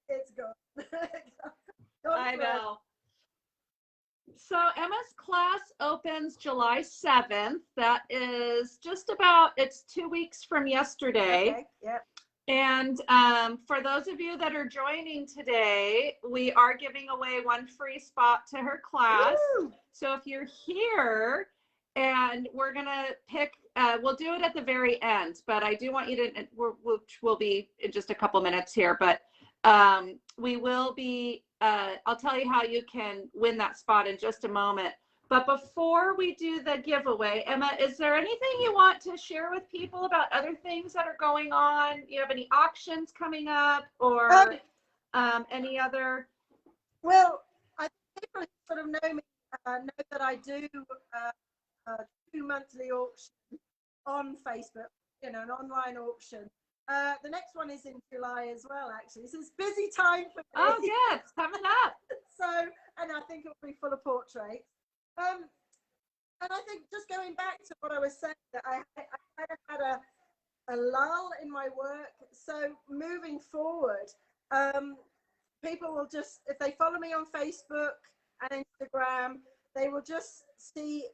it's gone. I know. So Emma's class opens July 7th. That is just about, it's 2 weeks from yesterday. Okay, yeah. And for those of you that are joining today, we are giving away one free spot to her class. Woo! So if you're here, and we're going to pick, we'll do it at the very end, but I do want you to, we'll be in just a couple minutes here, but we will be, I'll tell you how you can win that spot in just a moment. But before we do the giveaway, Emma, is there anything you want to share with people about other things that are going on? You have any auctions coming up, or any other? Well, I think people who sort of know me know that I do 2 monthly auctions on Facebook, an online auction. The next one is in July as well, actually. So it's busy time for me. Oh, good. It's coming up. So, and I think it will be full of portraits. And I think just going back to what I was saying, that I kind of had a lull in my work. So moving forward, people will just, if they follow me on Facebook and Instagram, they will just see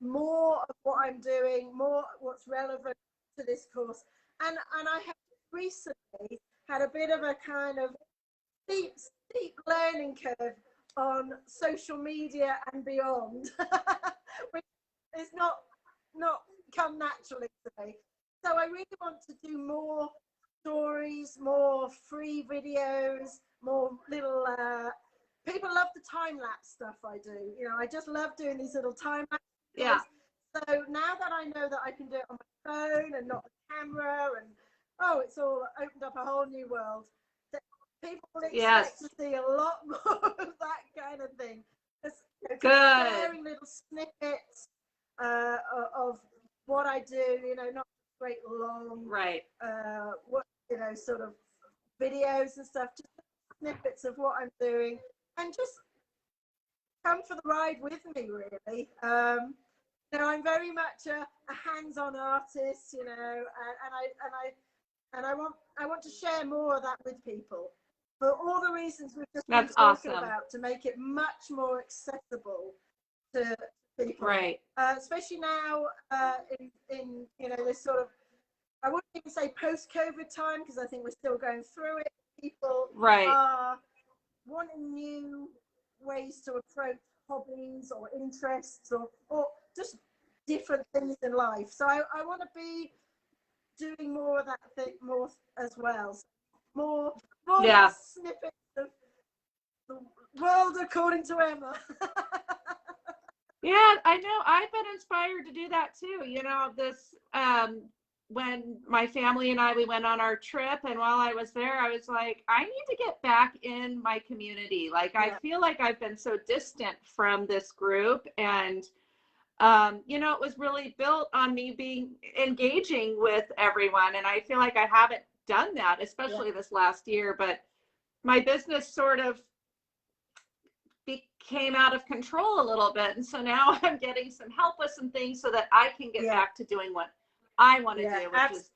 more of what I'm doing, more what's relevant to this course. And I have recently had a bit of a kind of steep learning curve on social media and beyond, which is not come naturally to me. So I really want to do more stories, more free videos, more little people love the time-lapse stuff I do. I just love doing these little time-lapse videos. Yeah. So now that I know that I can do it on my phone and not a camera, and it's all opened up a whole new world. People will expect to see a lot more of that kind of thing. Just sharing little snippets of what I do, not great long, sort of videos and stuff, just snippets of what I'm doing, and just come for the ride with me, really. I'm very much a hands-on artist, and I want to share more of that with people, for all the reasons we've just been talking about, to make it much more accessible to people, right? Especially now in this sort of, I wouldn't even say post-COVID time, because I think we're still going through it. People are wanting new ways to approach hobbies or interests, or just different things in life. So I want to be doing more of that thing more as well. So more snippets of the world according to Emma. Yeah, I know. I've been inspired to do that too. This when my family and we went on our trip, and while I was there, I was like, I need to get back in my community. Like, I feel like I've been so distant from this group, and it was really built on me engaging with everyone, and I feel like I haven't done that, especially this last year. But my business sort of became out of control a little bit, and so now I'm getting some help with some things so that I can get back to doing what I want to do, which is,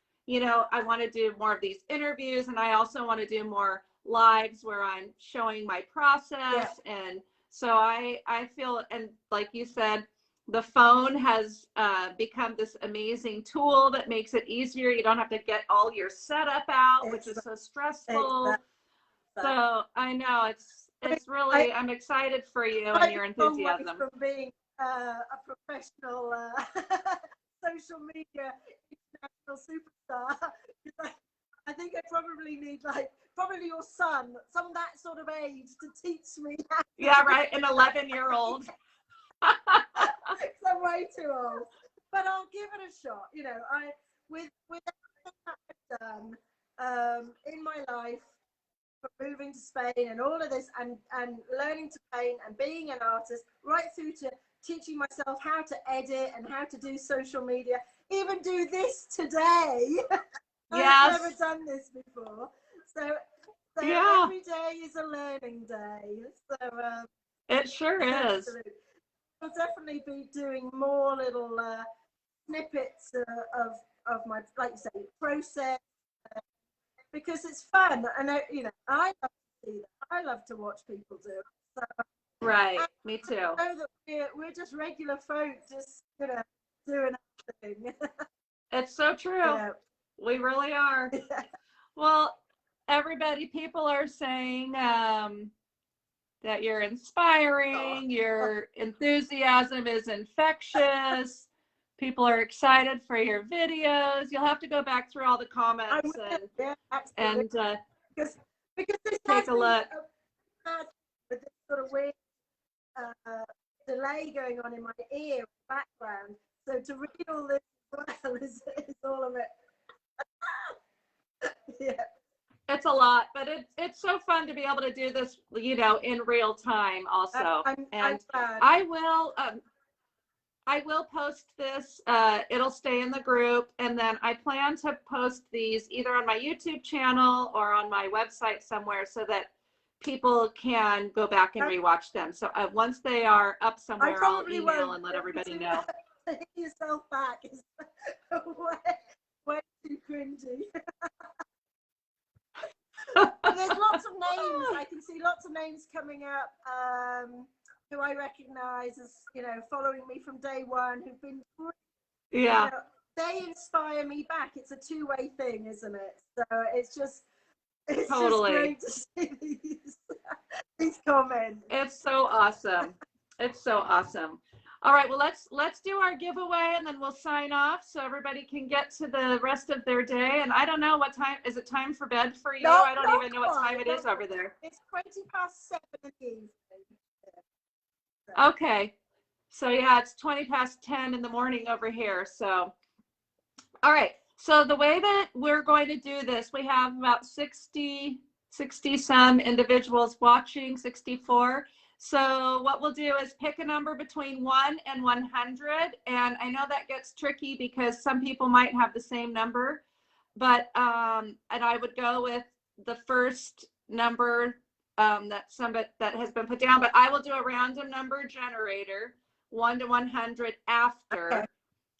I want to do more of these interviews, and I also want to do more lives where I'm showing my process. And so I feel, and like you said, the phone has become this amazing tool that makes it easier. You don't have to get all your setup out, which is so stressful. So I know it's really, I'm excited for you and your enthusiasm. From being a professional social media international superstar, I think I probably need probably your son, some that sort of age, to teach me. Yeah, right, an 11-year-old. I'm way too old, but I'll give it a shot. With everything that I've done in my life, from moving to Spain and all of this, and learning to paint and being an artist, right through to teaching myself how to edit and how to do social media, even do this today. Yes. I've never done this before. So Yeah. every day is a learning day. So it sure is. Absolutely. I'll definitely be doing more little snippets of my, like you say, process, because it's fun, and I love to see that. I love to watch people do it. So, Right. Me too. I know that we're just regular folk, just doing our thing. It's so true. Yeah. We really are. Well, everybody, people are saying that you're inspiring, your enthusiasm is infectious. People are excited for your videos. You'll have to go back through all the comments and because this take a look. With this sort of weird delay going on in my ear background. So to read all this well is all of it. Yeah. It's a lot, but it's so fun to be able to do this, in real time also. And I will post this. It'll stay in the group, and then I plan to post these either on my YouTube channel or on my website somewhere so that people can go back and rewatch them. So once they are up somewhere, I'll email and let everybody know. Hit yourself back is way too cringy. There's lots of names. I can see lots of names coming up who I recognize as, following me from day one, who've been, they inspire me back. It's a two-way thing, isn't it? So it's just great to see these comments. It's so awesome. It's so awesome. All right, well, let's do our giveaway, and then we'll sign off so everybody can get to the rest of their day. And I don't know what time, is it time for bed for you? I don't even know what time it is over there. It's 7:20 in the evening. Okay. So yeah, it's 10:20 in the morning over here. So, all right. So the way that we're going to do this, we have about 60 some individuals watching, 64. So what we'll do is pick a number between 1 and 100. And I know that gets tricky because some people might have the same number, but, and I would go with the first number that has been put down, but I will do a random number generator, 1 to 100 after. Okay.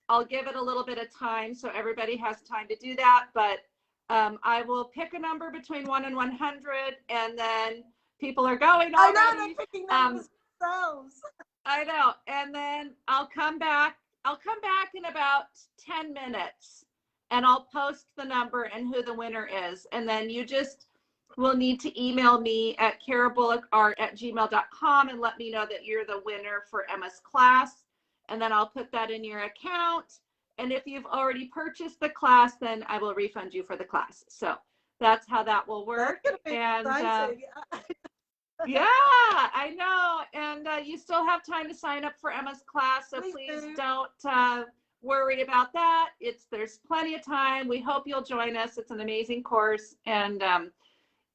I'll give it a little bit of time so everybody has time to do that, but I will pick a number between 1 and 100, and then people are going already. I know, they're picking numbers themselves. I know, and then I'll come back in about 10 minutes, and I'll post the number and who the winner is, and then you just will need to email me at karabullockart@gmail.com and let me know that you're the winner for Emma's class, and then I'll put that in your account. And if you've already purchased the class, then I will refund you for the class. So that's how that will work. And yeah, I know. And you still have time to sign up for Emma's class, so please don't worry about that. There's plenty of time. We hope you'll join us. It's an amazing course. And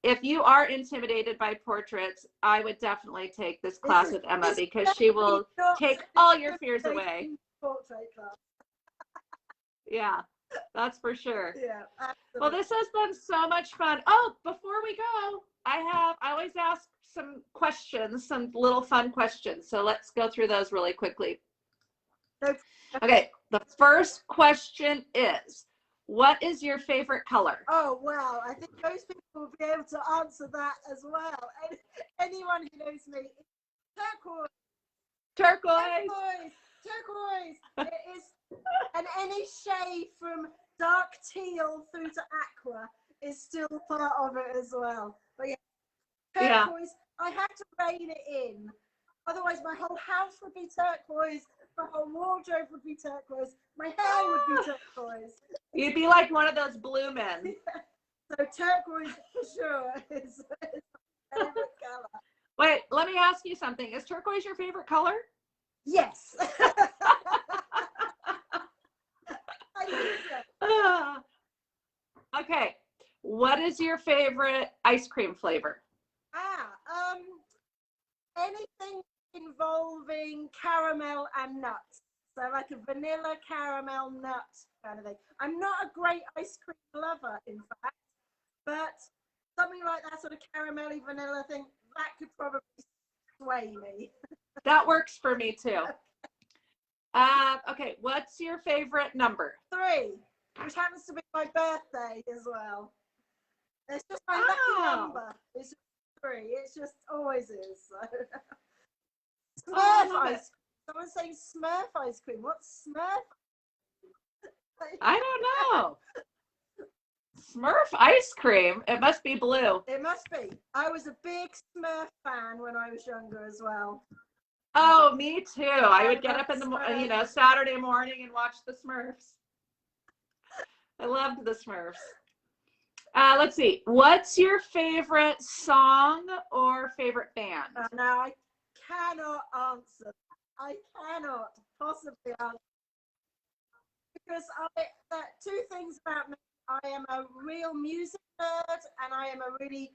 if you are intimidated by portraits, I would definitely take this class with Emma because she will take all your fears away. Yeah, that's for sure. Yeah, absolutely. Well, this has been so much fun. Oh, before we go, I always ask some questions, some little fun questions. So let's go through those really quickly. Okay, the first question is, what is your favorite color? Oh, wow. I think most people will be able to answer that as well. Anyone who knows me, turquoise. Turquoise. Turquoise. It is, and any shade from dark teal through to aqua is still part of it as well. But yeah, turquoise. Yeah. I have to rein it in. Otherwise, my whole house would be turquoise. My whole wardrobe would be turquoise. My hair would be turquoise. You'd be like one of those blue men. Yeah. So turquoise for sure is my favorite color. Wait, let me ask you something. Is turquoise your favorite color? Yes. I think so. Okay. what is your favorite ice cream flavor? Anything involving caramel and nuts. So like a vanilla caramel nut kind of thing. I'm not a great ice cream lover, in fact, but something like that sort of caramelly vanilla thing, that could probably sway me. That works for me too. Okay, what's your favorite number? 3, which happens to be my birthday as well. It's just my lucky number. It's just 3. It's just always is. So. Smurf ice cream. Someone's saying Smurf ice cream. What's Smurf? I don't know. Smurf ice cream. It must be blue. It must be. I was a big Smurf fan when I was younger as well. Oh, me too. I would get up in the Saturday morning and watch the Smurfs. I loved the Smurfs. Let's see. What's your favorite song or favorite band? Now I cannot answer. I cannot possibly answer because two things about me. I am a real music nerd and I am a really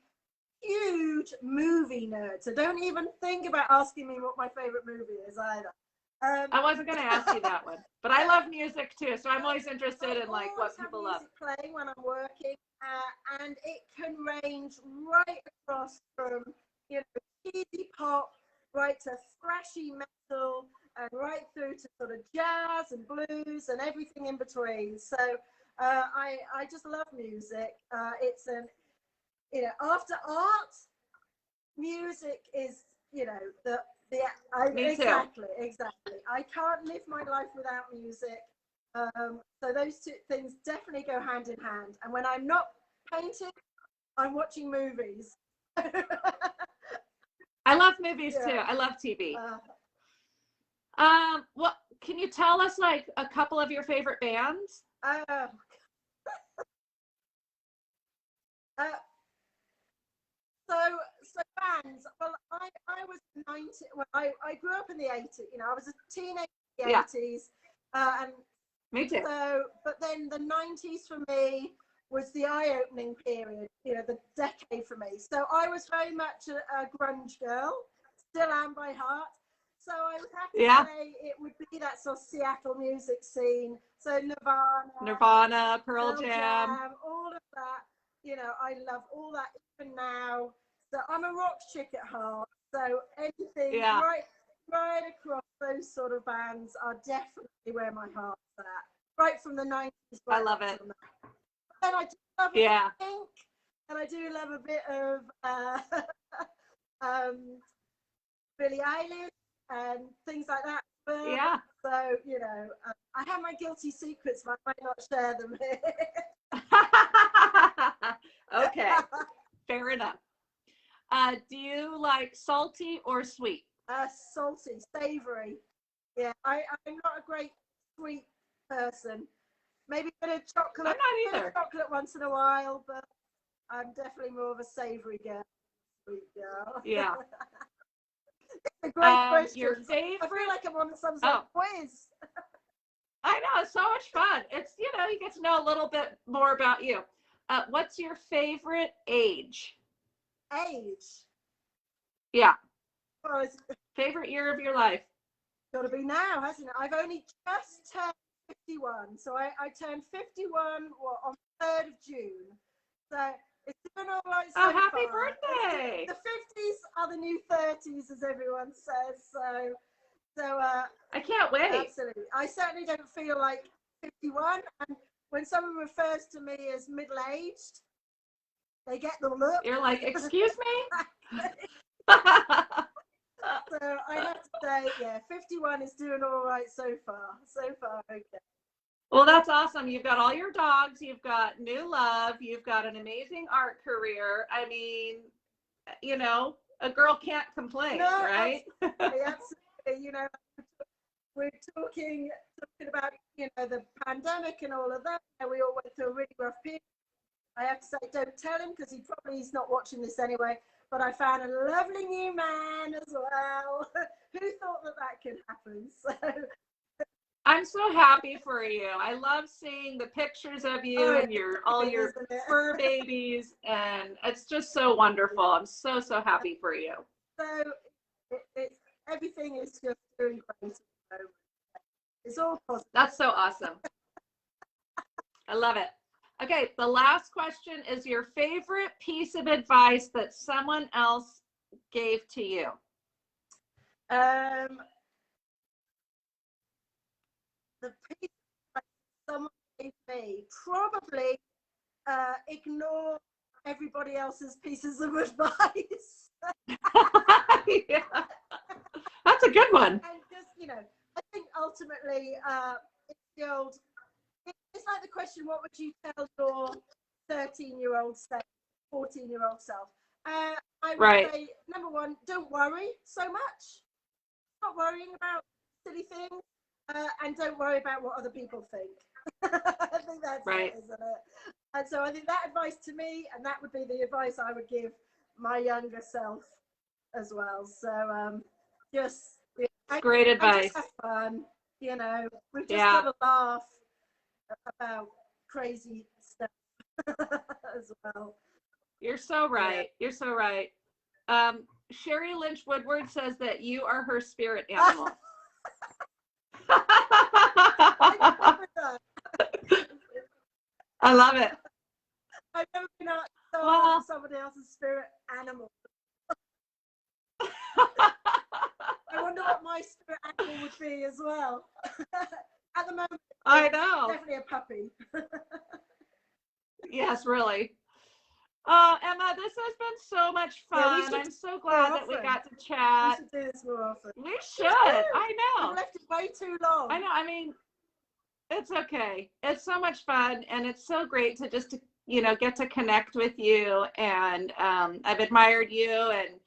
huge movie nerd. So don't even think about asking me what my favorite movie is either. I wasn't going to ask you that one, but I love music too. So I'm always interested in like what people love. Playing when I'm working, and it can range right across from cheesy pop right to thrashy metal and right through to sort of jazz and blues and everything in between. So I just love music. It's after art, music is exactly. I can't live my life without music. So those two things definitely go hand in hand. And when I'm not painting, I'm watching movies. I love movies too. I love TV. What can you tell us like a couple of your favorite bands? So bands. Well, I was 90. Well, I grew up in the 80s. I was a teenager in the 80s, and me too. So, but then the 90s for me was the eye-opening period. The decade for me. So I was very much a grunge girl. Still am by heart. So I would have to say it would be that sort of Seattle music scene. So Nirvana, Pearl Jam, all of that. I love all that even now. So I'm a rock chick at heart. So anything right across those sort of bands are definitely where my heart's at. Right from the 90s. I love it. And I do love Pink, and I do love a bit of Billie Eilish and things like that. So I have my guilty secrets, but I might not share them here. Okay, fair enough. Do you like salty or sweet? Salty, savory. Yeah, I'm not a great sweet person. Maybe a bit of chocolate. I'm not either. Chocolate once in a while, but I'm definitely more of a savory girl. Sweet girl. Yeah. It's a great question. Your favorite? I feel like I'm on some sort of quiz. I know, it's so much fun. It's you get to know a little bit more about you. What's your favorite age? Age? Yeah. Well, favorite year of your life? Got to be now, hasn't it? I've only just turned 51, so I turned 51 on the 3rd of June. So it's doing all right so far. Happy birthday! The 50s are the new 30s, as everyone says. So I can't wait. Absolutely. I certainly don't feel like 51. And when someone refers to me as middle-aged, they get the look. You're like, excuse me? So I have to say, 51 is doing all right so far. So far, okay. Well, that's awesome. You've got all your dogs. You've got new love. You've got an amazing art career. I mean, a girl can't complain, right? Absolutely. We're talking about, the pandemic and all of that. We all went through a really rough period. I have to say, don't tell him because he's not watching this anyway. But I found a lovely new man as well. Who thought that could happen? So I'm so happy for you. I love seeing the pictures of you and all your fur babies, and it's just so wonderful. I'm so happy for you. So everything is just doing great. It's all positive. That's so awesome. I love it. Okay, the last question is your favorite piece of advice that someone else gave to you. The piece that someone gave me, probably ignore everybody else's pieces of advice. Yeah. That's a good one. And just, you know, I think ultimately it's the old, it's like the question, what would you tell your 13-year-old self, 14-year-old self? I would say, number one, don't worry so much. Stop worrying about silly things, and don't worry about what other people think. I think that's it, isn't it? And so I think that advice to me, and that would be the advice I would give my younger self as well. So just great advice. Just have fun, you know. We've just got to laugh about crazy stuff as well. You're so right. You're so right. Sherry Lynch Woodward says that you are her spirit animal. I love it. I've never been out somebody else's spirit animal. I wonder what my spirit animal would be as well. At the moment, I know. Definitely a puppy. Yes, really. Oh, Emma, this has been so much fun. Yeah, I'm so glad that we got to chat. We should do this more often. We should. I know. We've left it way too long. I know. I mean, it's okay. It's so much fun, and it's so great to just, you know, get to connect with you. And I've admired you and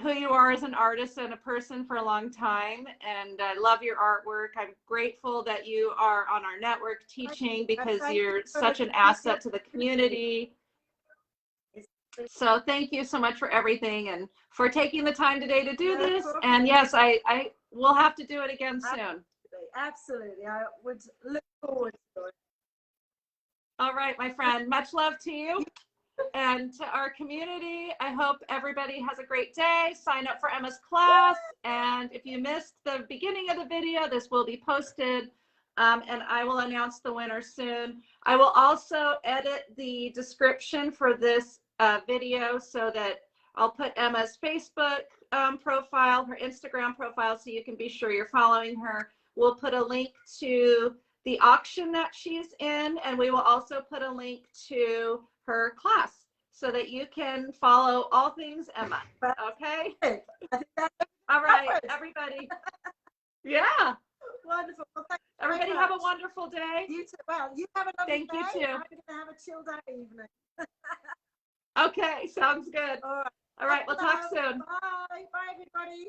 who you are as an artist and a person for a long time, and I love your artwork. I'm grateful that you are on our network teaching because you're such an asset to the community. So thank you so much for everything and for taking the time today to do this. And yes, I will have to do it again soon. Absolutely. I would look forward to it. All right, my friend, much love to you. And to our community, I hope everybody has a great day. Sign up for Emma's class. And if you missed the beginning of the video, this will be posted. And I will announce the winner soon. I will also edit the description for this video so that I'll put Emma's Facebook profile, her Instagram profile, so you can be sure you're following her. We'll put a link to the auction that she's in, and we will also put a link to her class so that you can follow all things Emma. Okay? All right, everybody. Yeah. Wonderful. Well, everybody have a wonderful day. You too. Well, you have a lovely day. Thank you too. I'm going to have a chilled out evening. Okay, sounds good. All right. All right, we'll talk soon. Bye. Bye, everybody.